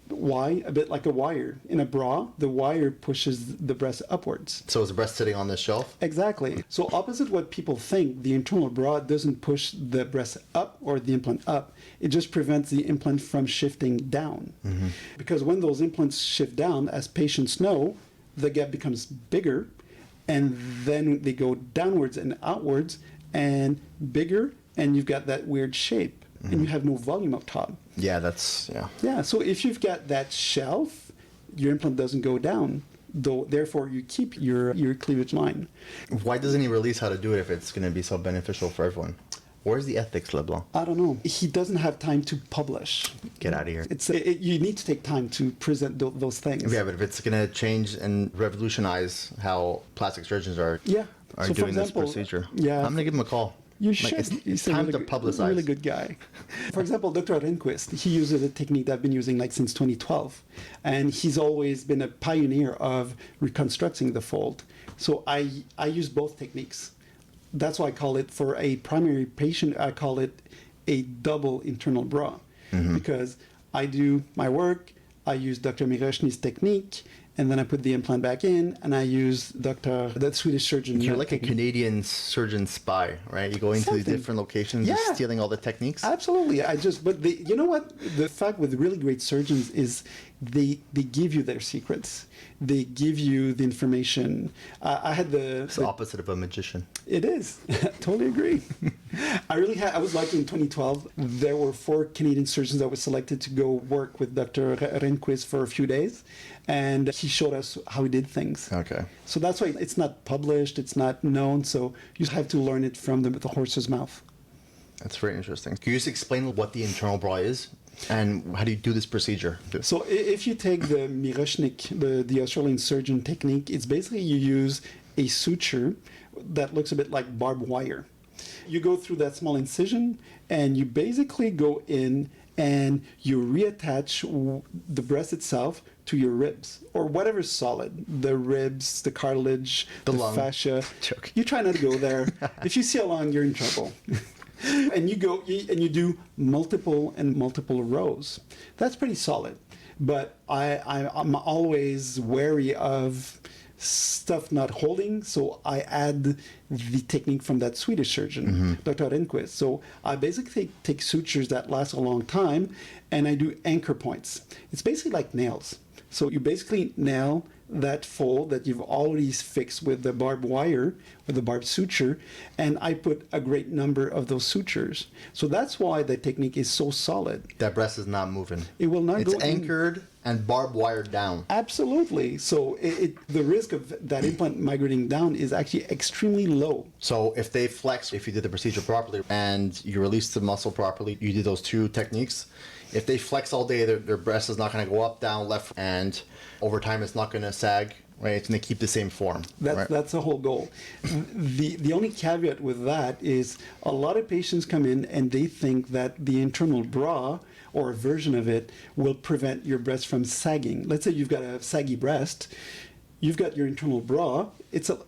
Why? A bit like a wire. In a bra, the wire pushes the breast upwards. So is the breast sitting on this shelf? Exactly. So opposite what people think, the internal bra doesn't push the breast up or the implant up. It just prevents the implant from shifting down. Because when those implants shift down, as patients know, the gap becomes bigger, and then they go downwards and outwards and bigger, and you've got that weird shape, and you have no volume up top. Yeah, that's... Yeah, so if you've got that shelf, your implant doesn't go down, therefore you keep your cleavage line. Why doesn't he release how to do it if it's going to be so beneficial for everyone? Where's the ethics, LeBlanc? I don't know. He doesn't have time to publish. Get out of here. You need to take time to present those things. Yeah, but if it's going to change and revolutionize how plastic surgeons are doing this procedure, I'm going to give him a call. You should. It's time to publicize. Really good guy. For example, Dr. Renquist, he uses a technique that I've been using since 2012. And he's always been a pioneer of reconstructing the fold. So I use both techniques. That's why I call it, for a primary patient, I call it a double internal bra. Because I do my work, I use Dr. Miroshnik's technique, and then I put the implant back in, and I use that Swedish surgeon. You're like technique. a Canadian surgeon spy, right? You go into these different locations, just stealing all the techniques. Absolutely. But you know what? The fact with really great surgeons is they give you their secrets. They give you the information. I had It's the opposite of a magician. It is. Totally agree. I was lucky in 2012. There were 4 Canadian surgeons that were selected to go work with Dr. Renquist for a few days. And he showed us how he did things. Okay. So that's why it's not published, it's not known. So you just have to learn it from the horse's mouth. That's very interesting. Can you just explain what the internal bra is? And how do you do this procedure? So if you take the Miroshnik, the Australian surgeon technique, it's basically you use a suture that looks a bit like barbed wire. You go through that small incision and you basically go in and you reattach the breast itself to your ribs or whatever's solid, the ribs, the cartilage, the lung. fascia. Joke. You try not to go there. If you see a lung, you're in trouble. And you go and you do multiple rows. That's pretty solid. But I'm always wary of stuff not holding, so I add the technique from that Swedish surgeon, Dr. Renquist. So I basically take sutures that last a long time, and I do anchor points. It's basically like nails. So you basically nail that fold that you've already fixed with the barbed wire or the barbed suture, and I put a great number of those sutures. So that's why the technique is so solid. That breast is not moving. It will not go It's anchored and barbed wired down. Absolutely. So the risk of that implant migrating down is actually extremely low. So if they flex, if you did the procedure properly and you release the muscle properly, you did those 2 techniques. If they flex all day, their breast is not going to go up, down, left, and over time it's not going to sag, right? It's going to keep the same form. That's the whole goal. The only caveat with that is a lot of patients come in and they think that the internal bra or a version of it will prevent your breast from sagging. Let's say you've got a saggy breast. you've got your internal bra.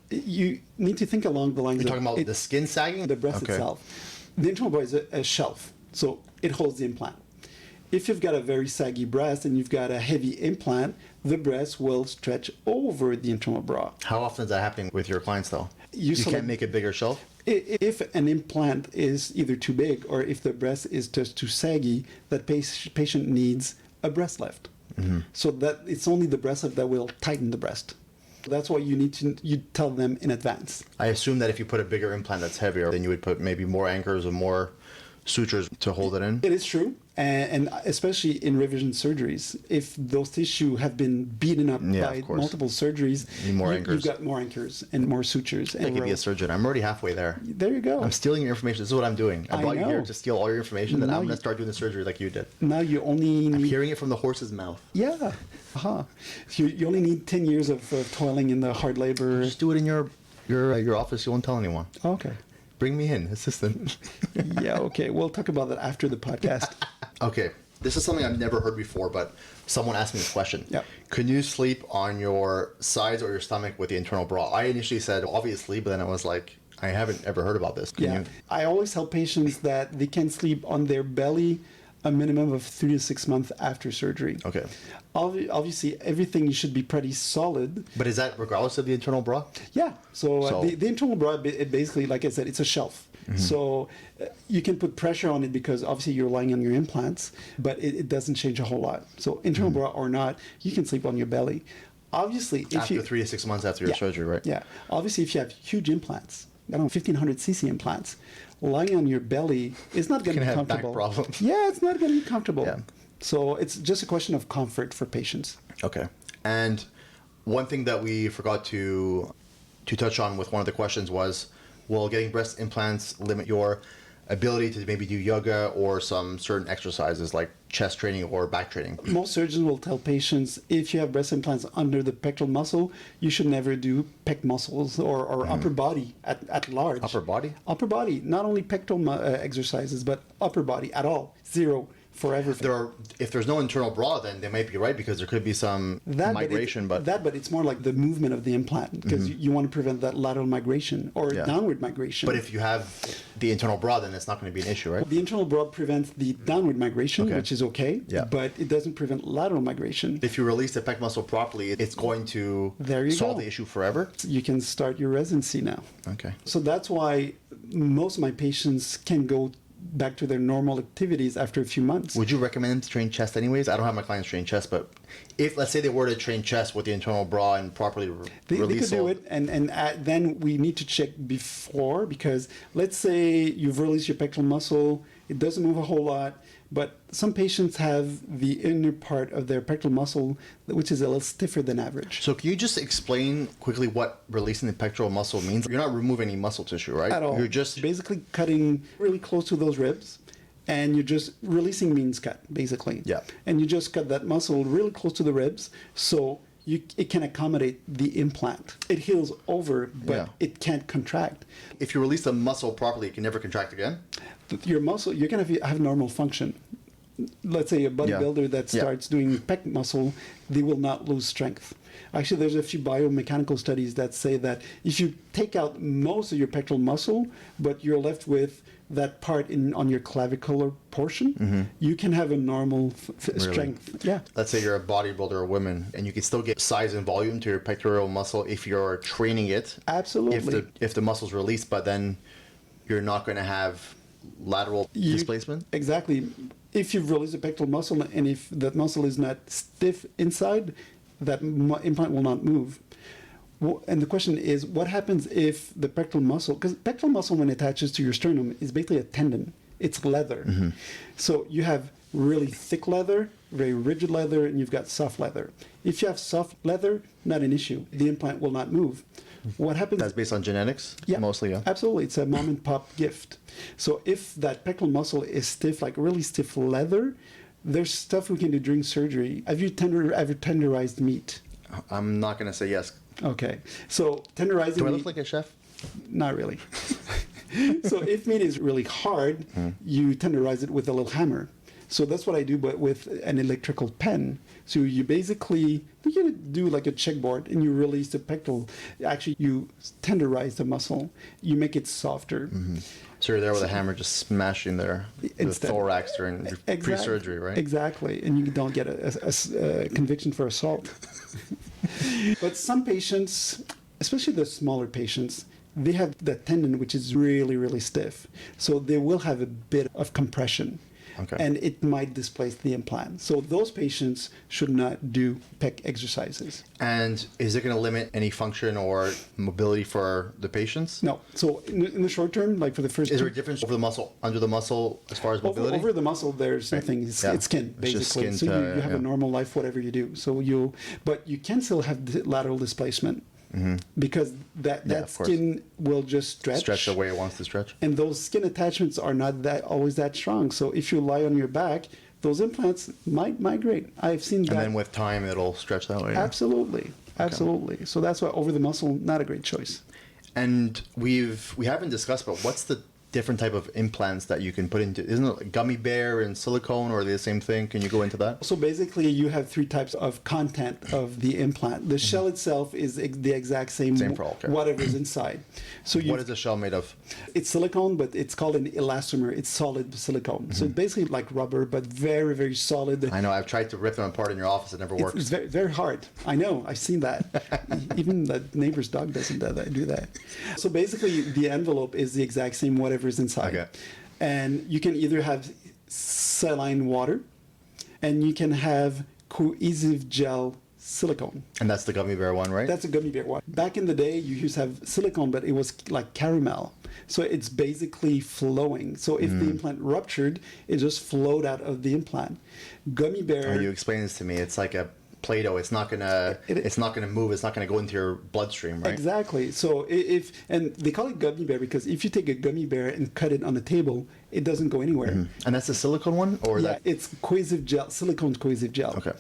You need to think along the lines You're talking about the skin sagging? the breast Okay. itself. The internal bra is a shelf, so it holds the implant. If you've got a very saggy breast and you've got a heavy implant, the breast will stretch over the internal bra. How often is that happening with your clients, though? You You can't make a bigger shelf? If an implant is either too big or if the breast is just too saggy, that patient needs a breast lift. So that it's only the breast lift that will tighten the breast. That's why you tell them in advance. I assume that if you put a bigger implant that's heavier, then you would put maybe more anchors or more sutures to hold it in. It is true, and especially in revision surgeries, if those tissue have been beaten up Yeah, by of course. multiple surgeries, Need more anchors. you've got more anchors and more sutures. I And could be a rows. surgeon. I'm already halfway there. There you go. I'm stealing your information. This is what I'm doing. I brought you here know. to steal all your information, then Now I'm going you- to start doing the surgery like you did. Now you only I'm need hearing it from the horse's mouth. yeah, you only need 10 years of toiling in the hard labor. Just do it in your office. You won't tell anyone. Okay. Bring me in, assistant. Yeah. Okay. We'll talk about that after the podcast. Okay, this is something I've never heard before, but someone asked me this question. Yep. Can you sleep on your sides or your stomach with the internal bra? I initially said obviously, but then I was like, I haven't ever heard about this. Can Yeah. you? I always tell patients that they can sleep on their belly a minimum of 3 to 6 months after surgery. Okay. Obviously, everything should be pretty solid. But is that regardless of the internal bra? Yeah. So, So- the internal bra, it basically, like I said, it's a shelf. So you can put pressure on it because obviously you're lying on your implants, but it doesn't change a whole lot. So internal bra or not, you can sleep on your belly. Obviously, if After you 3 to 6 months after your surgery, right? yeah, obviously if you have huge implants, I don't know, 1500 cc implants, lying on your belly is not going to Gonna be have back comfortable. problems. Yeah, it's not going to be comfortable. Yeah. So it's just a question of comfort for patients. Okay. And one thing that we forgot to touch on with one of the questions was, will getting breast implants limit your ability to maybe do yoga or some certain exercises like chest training or back training? Most surgeons will tell patients if you have breast implants under the pectoral muscle, you should never do pec muscles or upper body at large. Upper body? Upper body, not only pectoral exercises, but upper body at all. Zero for everything. If there's no internal bra, then they might be right because there could be some migration, but it's more like the movement of the implant because you want to prevent that lateral migration or Yeah. downward migration. but if you have the internal bra, then it's not going to be an issue, right? The internal bra prevents the downward migration, Okay. which is okay, Yeah. but it doesn't prevent lateral migration. If you release the pec muscle properly, it's going to There you solve go. the issue forever. You can start your residency now. Okay. So that's why most of my patients can go back to their normal activities after a few months. Would you recommend them to train chest anyways? I don't have my clients train chest, but if, let's say they were to train chest with the internal bra and properly They release could do all- it, and then we need to check before because let's say you've released your pectoral muscle, it doesn't move a whole lot, but some patients have the inner part of their pectoral muscle which is a little stiffer than average. So can you just explain quickly what releasing the pectoral muscle means? You're not removing any muscle tissue, right? At all. You're just basically cutting really close to those ribs, and you're just releasing means cut, basically. Yeah. And you just cut that muscle really close to the ribs, so it can accommodate the implant. It heals over, but Yeah. it can't contract. if you release the muscle properly, it can never contract again. Your muscle, you're gonna have normal function. Let's say a bodybuilder that Yeah. starts doing pec muscle, they will not lose strength. Actually, there's a few biomechanical studies that say that if you take out most of your pectoral muscle, but you're left with that part on your clavicular portion, you can have a normal strength. Yeah. Let's say you're a bodybuilder or woman, and you can still get size and volume to your pectoral muscle if you're training it. Absolutely. If the muscle's released, but then you're not going to have lateral displacement. Exactly. If you've released the pectoral muscle and if that muscle is not stiff inside, that implant will not move. And the question is, what happens if the pectoral muscle, because pectoral muscle when it attaches to your sternum is basically a tendon. It's leather. So you have really thick leather, very rigid leather, and you've got soft leather. If you have soft leather, not an issue. The implant will not move. What happens? That's based on genetics, Yeah, mostly, yeah. Absolutely. It's a mom and pop gift. So if that pectoral muscle is stiff, like really stiff leather, there's stuff we can do during surgery. Have you ever tenderized meat? I'm not going to say yes. Okay. So tenderizing Do I meat, look like a chef? not really. So if meat is really hard, you tenderize it with a little hammer. So that's what I do, but with an electrical pen. So you basically, you can do like a checkboard and you release the pectoral. Actually, you tenderize the muscle. You make it softer. So you're there with a hammer just smashing the thorax during pre-surgery, right? Exactly. And you don't get a conviction for assault. But some patients, especially the smaller patients, they have the tendon which is really, really stiff. So they will have a bit of compression. Okay. And it might displace the implant. So those patients should not do pec exercises. And is it going to limit any function or mobility for the patients? No. So in the short term, like for the first... Is there a difference over the muscle, under the muscle, as far as mobility? Over the muscle, there's nothing. It's skin, It's just basically. skin So you have yeah. a normal life, whatever you do. But you can still have lateral displacement. Because that skin will just Stretch the way it wants to stretch. And those skin attachments are not always that strong. So if you lie on your back, those implants might migrate. I've seen that. And then with time, it'll stretch that way. Absolutely. Absolutely. So that's why over the muscle, not a great choice. And we haven't discussed, but what's the different type of implants that you can put into? Isn't it like gummy bear and silicone, or are they the same thing? Can you go into that? So basically, you have three types of content of the implant. The shell itself is the exact same for all, okay. whatever is inside. So What is the shell made of? It's silicone, but it's called an elastomer. It's solid silicone. So it's basically like rubber, but very, very solid. I know, I've tried to rip them apart in your office. It never works. It's very, very hard. I know. I've seen that. Even the neighbor's dog doesn't do that. So basically, the envelope is the exact same, whatever is inside. Okay. And you can either have saline water, and you can have cohesive gel silicone. And that's the gummy bear one, right? That's a gummy bear one. Back in the day, you used to have silicone, but it was like caramel. So it's basically flowing. So if the implant ruptured, it just flowed out of the implant. Gummy bear. Oh, you explained this to me. It's like a Play-Doh. It's not gonna move. It's not gonna go into your bloodstream, right? Exactly. So and they call it gummy bear because if you take a gummy bear and cut it on the table, it doesn't go anywhere. And that's the silicone one, or Yeah, it's cohesive gel, silicone cohesive gel. Okay.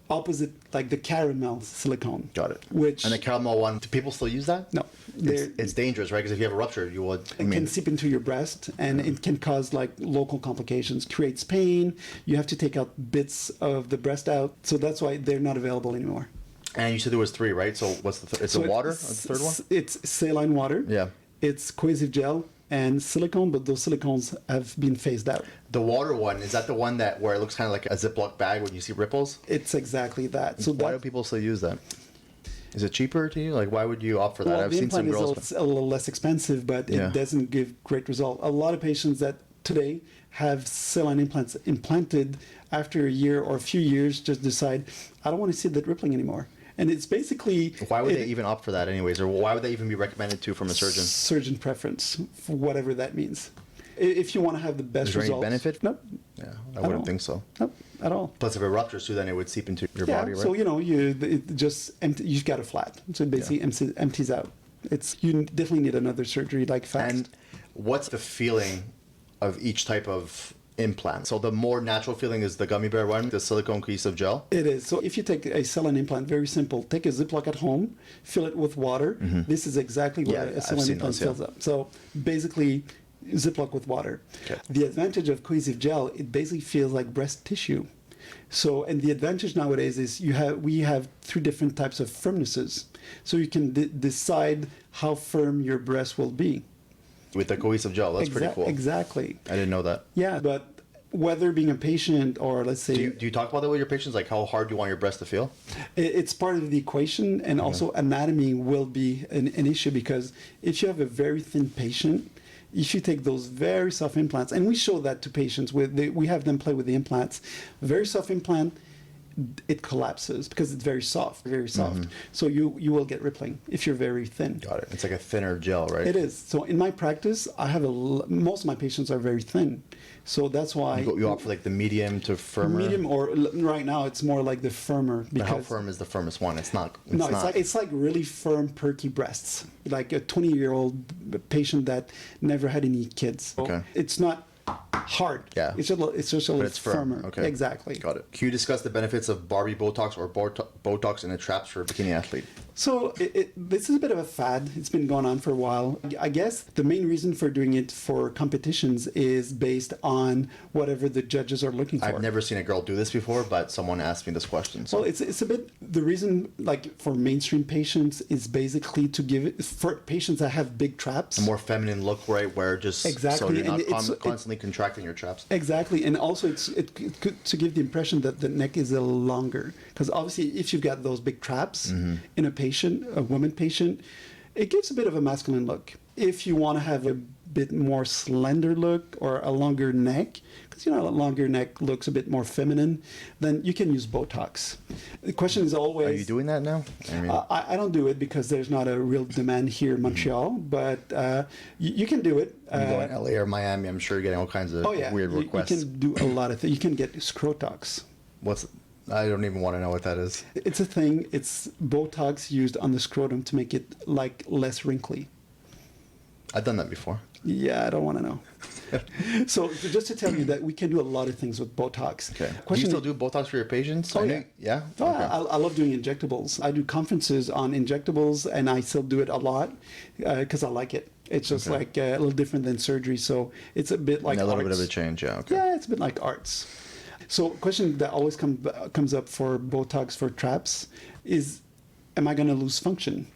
Opposite, like the caramel silicone. Got it. Which And the caramel one, do people still use that? no, It's dangerous, right? Because if you have a rupture, you would. it can seep into your breast and it can cause like local complications, creates pain. You have to take out bits of the breast out. So that's why they're not available anymore. And you said there was three, right? So what's the it's So the water, the third one? It's saline water. Yeah. It's cohesive gel and silicone, but those silicones have been phased out. The water one, is that the one that where it looks kind of like a Ziploc bag when you see ripples? It's exactly that. So Why do people still use that? Is it cheaper to you? Like, why would you opt for that? well, I've the seen some implant girls. is a little less expensive, but Yeah. it doesn't give great result. A lot of patients that today have saline implants implanted after a year or a few years just decide, I don't want to see that rippling anymore. And it's basically... Why would they even opt for that anyways? Or why would they even be recommended to from a surgeon? Surgeon preference, for whatever that means. If you want to have the best Is there results... any benefit? Nope. Yeah, I At wouldn't all. think so. Nope, at all. Plus, if it ruptures too, then it would seep into your body, right? So, it just you got a flat. So it basically empties out. You definitely need another surgery like fast. And what's the feeling of each type of implant? So the more natural feeling is the gummy bear one, the silicone cohesive gel. It is. So if you take a saline implant, very simple. Take a Ziploc at home, fill it with water. This is exactly what a saline implant fills up. So basically, Ziploc with water. Okay. The advantage of cohesive gel, it basically feels like breast tissue. So, and the advantage nowadays is we have three different types of firmnesses. So you can decide how firm your breast will be. With the cohesive gel, that's pretty cool. Exactly. I didn't know that. Yeah, but whether being a patient or let's say... Do you talk about that with your patients? Like how hard do you want your breast to feel? It's part of the equation, and also anatomy will be an issue because if you have a very thin patient, if you take those very soft implants, and we show that to patients, we have them play with the implants, very soft implant, it collapses because it's very soft, very soft. So you will get rippling if you're very thin. Got it. It's like a thinner gel, right? It is. So in my practice, I have most of my patients are very thin. So that's why You opt for like the medium to firmer. medium, or right now it's more like the firmer. But how firm is the firmest one? It's not. It's like really firm, perky breasts, like a 20-year-old patient that never had any kids. Okay. It's not hard. Yeah. It's just a little it's firm. firmer. Okay. Exactly. Got it. Can you discuss the benefits of Barbie Botox or Botox in the traps for a bikini athlete? So this is a bit of a fad. It's been going on for a while. I guess the main reason for doing it for competitions is based on whatever the judges are looking for. I've never seen a girl do this before, but someone asked me this question. So. Well, it's a bit, the reason, like for mainstream patients, is basically to give it, for patients that have big traps. A more feminine look, right? Where just Exactly. so you're And not constantly contracting your traps. Exactly, and also it could to give the impression that the neck is a little longer, because obviously if you've got those big traps in a patient, a woman patient, it gives a bit of a masculine look. If you want to have a bit more slender look or a longer neck, because a longer neck looks a bit more feminine, then you can use Botox. The question is always... Are you doing that now? I mean, I don't do it because there's not a real demand here in Montreal, but you can do it. you go in LA or Miami, I'm sure you're getting all kinds of weird requests. You can do a lot of things. You can get Scrotox. I don't even want to know what that is. It's a thing. It's Botox used on the scrotum to make it like less wrinkly. I've done that before. Yeah, I don't want to know. So just to tell you that we can do a lot of things with Botox. Okay. Do you still do Botox for your patients? Oh, yeah. Yeah? Oh, Okay. I love doing injectables. I do conferences on injectables, and I still do it a lot because I like it. It's just like a little different than surgery, so it's a bit like a little arts. bit of a change, yeah. Okay. Yeah, it's a bit like arts. So question that always comes up for Botox for traps is, am I going to lose function?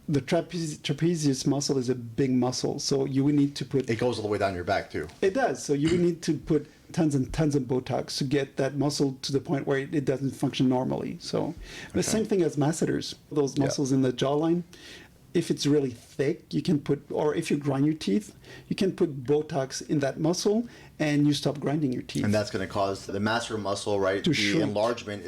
The trapezius muscle is a big muscle, so you would need to put... It goes all the way down your back, too. It does. So you would need to put tons and tons of Botox to get that muscle to the point where it doesn't function normally. So the same thing as masseters. Those muscles in the jawline, if it's really thick, you can put, or if you grind your teeth, you can put Botox in that muscle and you stop grinding your teeth. And that's going to cause the masseter muscle, right? To the shrink. enlargement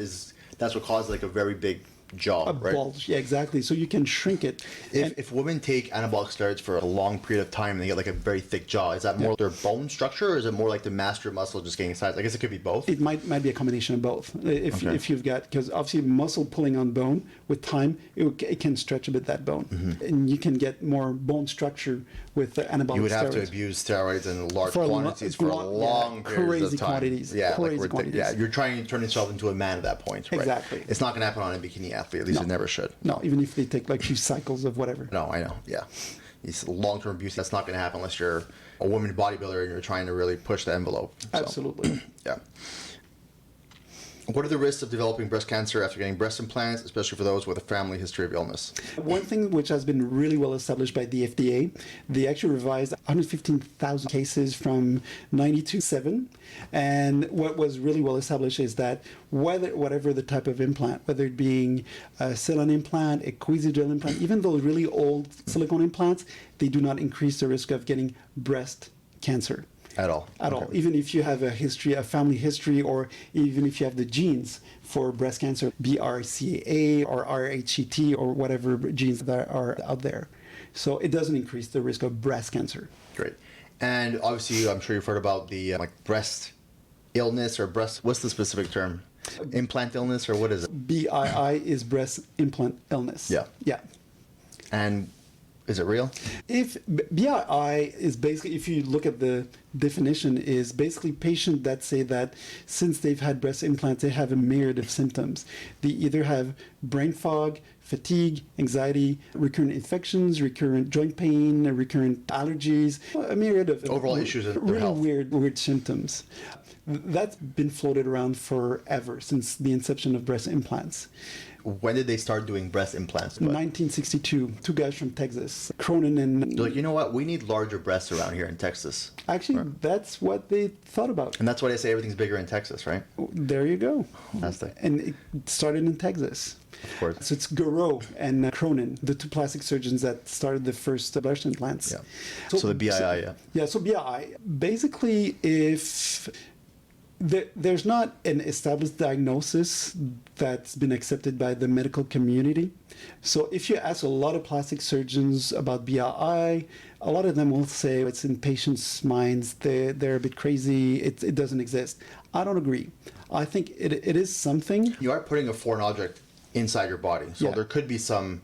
that's what causes like a very big jaw, right? Bulge. Yeah, exactly. So you can shrink it. If women take anabolic steroids for a long period of time and they get like a very thick jaw, is that more their bone structure or is it more like the masseter muscle just getting size? I guess it could be both. It might be a combination of both. If you've got, because obviously muscle pulling on bone, with time, it can stretch a bit that bone. And you can get more bone structure with the anabolic steroids. You would have to abuse steroids in large quantities for a long period of time. Quantities. Yeah, crazy quantities. Yeah, you're trying to turn yourself into a man at that point, right? Exactly. It's not going to happen on a bikini athlete. At least it never should. No, even if they take like 2 cycles of whatever. No, I know. Yeah, it's long-term abuse. That's not going to happen unless you're a woman bodybuilder and you're trying to really push the envelope. So, Absolutely. yeah. What are the risks of developing breast cancer after getting breast implants, especially for those with a family history of illness? One thing which has been really well established by the FDA, they actually revised 115,000 cases from 92.7. And what was really well established is that whatever the type of implant, whether it being a silicone implant, a Queasy-gel implant, even those really old silicone implants, they do not increase the risk of getting breast cancer. At all. At all. Even if you have a history, a family history, or even if you have the genes for breast cancer, BRCA or RHET or whatever genes that are out there. So it doesn't increase the risk of breast cancer. Great. And obviously, I'm sure you've heard about the like breast illness or breast, what's the specific term? Implant illness or what is it? BII is breast implant illness. Yeah. Yeah. And is it real? If BII is basically, if you look at the definition, is basically patients that say that since they've had breast implants, they have a myriad of symptoms. They either have brain fog, fatigue, anxiety, recurrent infections, recurrent joint pain, recurrent allergies, a myriad of Overall issues in their really health. weird symptoms. That's been floated around forever since the inception of breast implants. When did they start doing breast implants? 1962, 2 guys from Texas, Cronin and... They're like, you know what? We need larger breasts around here in Texas. Actually, that's what they thought about. And that's why they say everything's bigger in Texas, right? There you go. Fantastic. And it started in Texas. Of course. So it's Garreau and Cronin, the 2 plastic surgeons that started the first breast implants. Yeah. So the BII, yeah. Yeah, so BII. Basically, if... There's not an established diagnosis that's been accepted by the medical community. So if you ask a lot of plastic surgeons about BII, a lot of them will say it's in patients' minds, they're a bit crazy, it doesn't exist. I don't agree. I think it is something. You are putting a foreign object inside your body. So there could be some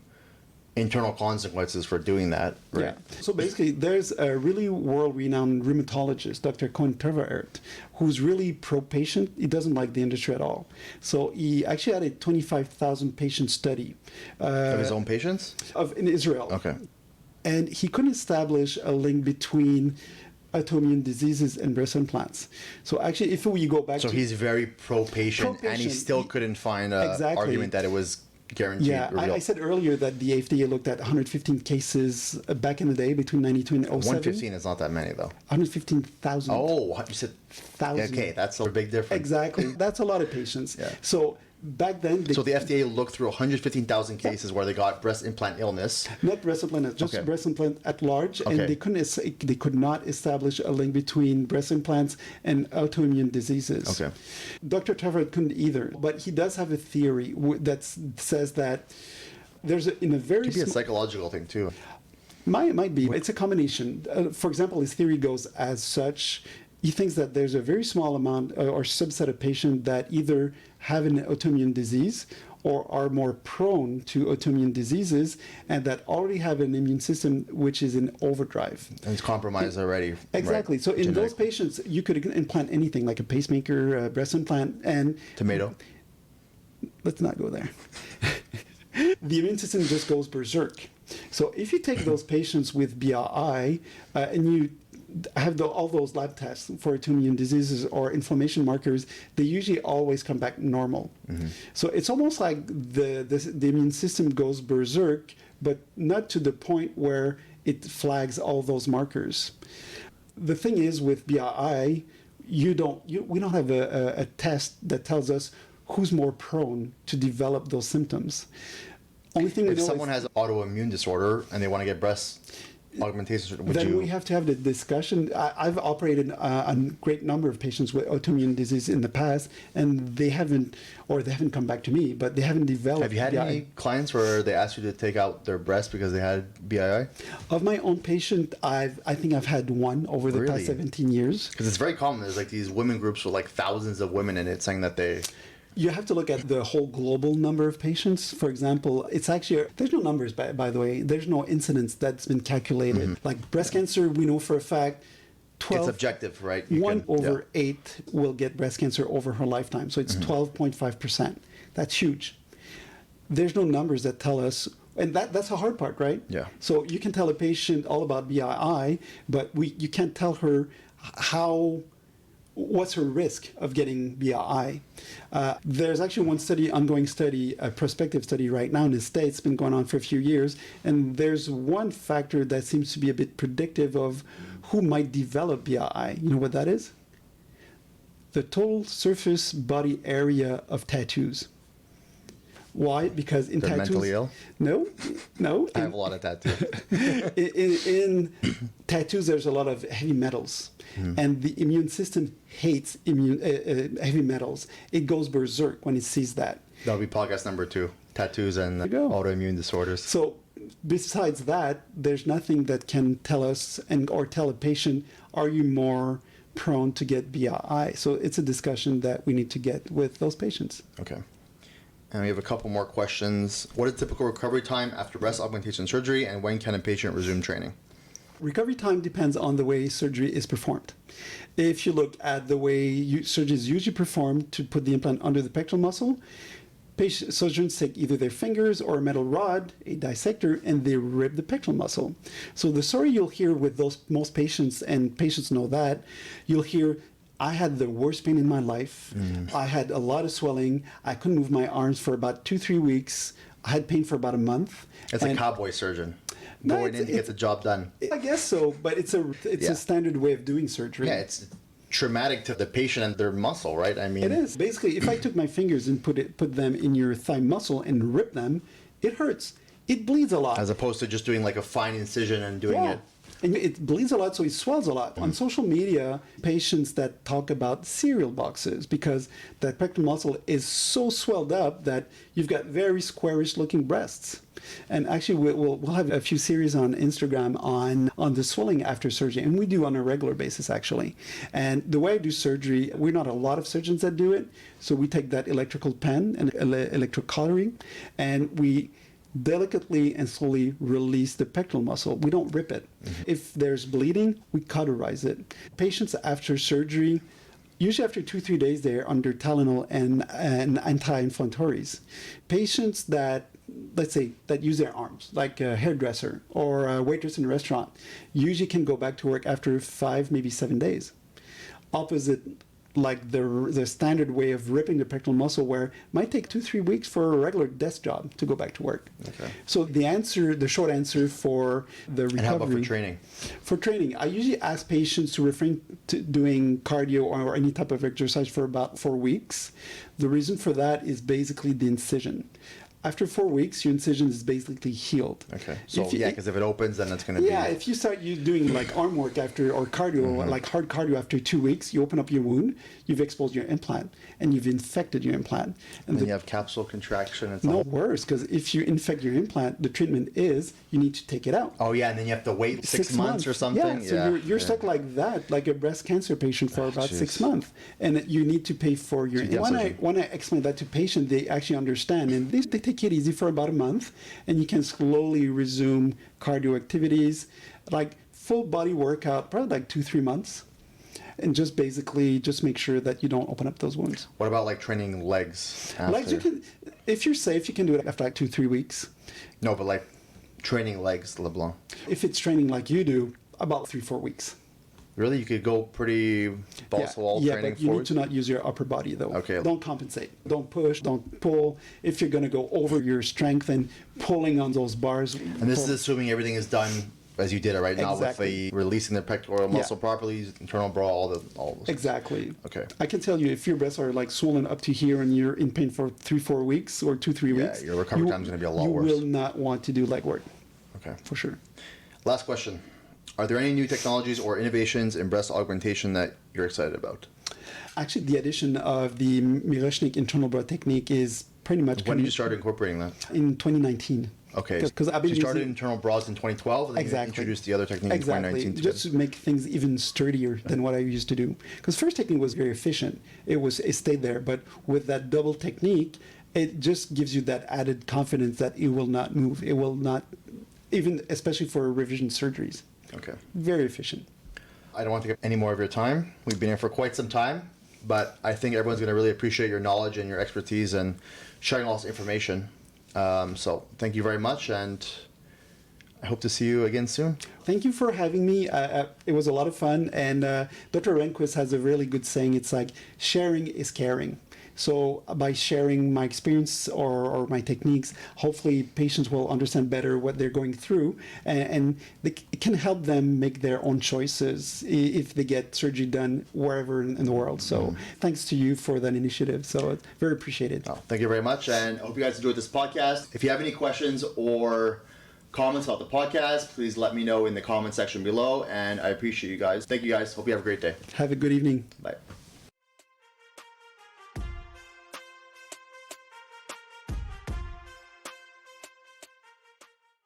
internal consequences for doing that, right? Yeah. So basically, there's a really world-renowned rheumatologist, Dr. Ayotte, who's really pro-patient. He doesn't like the industry at all. So he actually had a 25,000 patient study Of his own patients? in Israel. Okay. And he couldn't establish a link between autoimmune diseases and breast implants. So actually, if we go back So to... he's very pro-patient, and he Pro-patient. still couldn't find an Exactly. argument that it was guaranteed real. I said earlier that the FDA looked at 115 cases back in the day between 92 and 07. 115 is not that many, though. 115,000. Oh, you said... Thousand. Okay, that's a big difference. Exactly. That's a lot of patients. Yeah. So back then... So the FDA looked through 115,000 cases where they got breast implant illness. Not breast implant, just Okay. breast implant at large, and Okay. they could not establish a link between breast implants and autoimmune diseases. Okay. Dr. Trevor couldn't either, but he does have a theory that says that there's in a very Could be a psychological thing, too. Might be. It's a combination. For example, his theory goes as such. He thinks that there's a very small amount or subset of patients that either have an autoimmune disease or are more prone to autoimmune diseases and that already have an immune system which is in overdrive. And it's compromised already. Exactly. Right? So in those Genetically. patients, you could implant anything like a pacemaker, a breast implant, and... Tomato. Let's not go there. The immune system just goes berserk. So if you take those patients with BRI and you have all those lab tests for autoimmune diseases or inflammation markers, they usually always come back normal. Mm-hmm. So it's almost like the immune system goes berserk, but not to the point where it flags all those markers. The thing is with BRI, we don't have a test that tells us who's more prone to develop those symptoms. Only thing we If know someone is, has autoimmune disorder and they want to get breast augmentation, would then you... we have to have the discussion. I've operated a great number of patients with autoimmune disease in the past, and they haven't come back to me, but they haven't developed. Have you had BI. any clients where they asked you to take out their breast because they had BII? Of my own patient, I think I've had one over the Really? past 17 years. Because it's very common. There's like these women groups with like thousands of women in it saying that they... You have to look at the whole global number of patients. For example, it's actually, there's no numbers, by the way. There's no incidence that's been calculated. Like breast cancer, we know for a fact, 12, It's objective, right? 8 will get breast cancer over her lifetime. So it's 12.5%. That's huge. There's no numbers that tell us, and that's the hard part, right? Yeah. So you can tell a patient all about BII, but you can't tell her what's her risk of getting BII. There's actually one ongoing study, a prospective study right now in the States, been going on for a few years, and there's one factor that seems to be a bit predictive of who might develop BII. You know what that is? The total surface body area of tattoos. Why? Because in They're tattoos... mentally ill? No. I have a lot of tattoos. in tattoos, there's a lot of heavy metals, and the immune system hates heavy metals. It goes berserk when it sees that. That'll be podcast number 2. Tattoos and you go. autoimmune disorders. So besides that, there's nothing that can tell us or tell a patient, are you more prone to get BII? So it's a discussion that we need to get with those patients. Okay. And we have a couple more questions. What is typical recovery time after breast augmentation surgery, and when can a patient resume training? Recovery time depends on the way surgery is performed. If you look at the way surgery is usually performed to put the implant under the pectoral muscle, surgeons take either their fingers or a metal rod, a dissector, and they rip the pectoral muscle. So the story you'll hear with most patients, and patients know that, you'll hear, I had the worst pain in my life. I had a lot of swelling. I couldn't move my arms for about 2-3 weeks. I had pain for about a month. It's a cowboy surgeon. No, Going in to get the job done. I guess so, but it's a standard way of doing surgery. Yeah, it's traumatic to the patient and their muscle, right? I mean, It is. Basically, if I took my fingers and put them in your thigh muscle and rip them, it hurts. It bleeds a lot. as opposed to just doing like a fine incision and doing it. And it bleeds a lot, so it swells a lot. On social media, patients that talk about cereal boxes because the pectoral muscle is so swelled up that you've got very squarish looking breasts. And actually, we'll have a few series on Instagram on the swelling after surgery, and we do on a regular basis, actually. And the way I do surgery, we're not a lot of surgeons that do it, so we take that electrical pen and electrocollaring, and we delicately and slowly release the pectoral muscle. We don't rip it. If there's bleeding, we cauterize it. Patients after surgery, usually after 2-3 days, they're under Tylenol and anti-inflammatories. Patients that, let's say, that use their arms, like a hairdresser or a waitress in a restaurant, usually can go back to work after 5, maybe 7 days. Opposite, like the standard way of ripping the pectoral muscle, where it might take 2-3 weeks for a regular desk job to go back to work. Okay. So the short answer for the recovery. And how about for training? For training, I usually ask patients to refrain to doing cardio or any type of exercise for about 4 weeks. The reason for that is basically the incision. After 4 weeks, your incision is basically healed. Okay. So because if it opens, then it's going to be... Yeah, if you start doing like arm work or cardio, like hard cardio after 2 weeks, you open up your wound, you've exposed your implant, and you've infected your implant. And then you have capsule contraction and No, stuff. worse, because if you infect your implant, the treatment is you need to take it out. Oh, yeah, and then you have to wait 6 months or something? Yeah, so you're stuck like that, like a breast cancer patient for about 6 months. And you need to pay for your... When I explain that to patients, they actually understand, and they take it easy for about a month, and you can slowly resume cardio activities, like full body workout, probably like 2-3 months. And just basically just make sure that you don't open up those wounds. What about like training legs after? Legs, you can, if you're safe, you can do it after like 2-3 weeks. No, but like training legs, LeBlanc. If it's training like you do, about 3-4 weeks. Really? You could go pretty balls to wall training but you forward? need to not use your upper body though. Okay. Don't compensate. Don't push. Don't pull. If you're going to go over your strength and pulling on those bars. And this is assuming everything is done as you did it right now, Exactly. with the releasing the pectoral muscle properly, internal bra, all those. Exactly. Okay. I can tell you, if your breasts are like swollen up to here and you're in pain for 3-4 weeks or 2-3 weeks, your recovery time is going to be a lot worse. You will not want to do leg work. Okay. For sure. Last question. Are there any new technologies or innovations in breast augmentation that you're excited about? Actually, the addition of the Miroshnik internal bra technique is pretty much... When did you start incorporating that? In 2019. Okay. Because I've been you started using... internal bras in 2012 and then you introduced the other technique in 2019. Just to make things even sturdier than what I used to do. Because first technique was very efficient. It stayed there. But with that double technique, it just gives you that added confidence that it will not move. It will not, even especially for revision surgeries. Okay. Very efficient. I don't want to take up any more of your time. We've been here for quite some time, but I think everyone's going to really appreciate your knowledge and your expertise and sharing all this information. So thank you very much, and I hope to see you again soon. Thank you for having me. It was a lot of fun, and Dr. Rehnquist has a really good saying. It's like, sharing is caring. So by sharing my experience or my techniques, hopefully patients will understand better what they're going through, and it can help them make their own choices if they get surgery done wherever in the world. So thanks to you for that initiative. So it's very appreciated. Oh, thank you very much, and I hope you guys enjoyed this podcast. If you have any questions or comments about the podcast, please let me know in the comment section below, and I appreciate you guys. Thank you guys. Hope you have a great day. Have a good evening. Bye.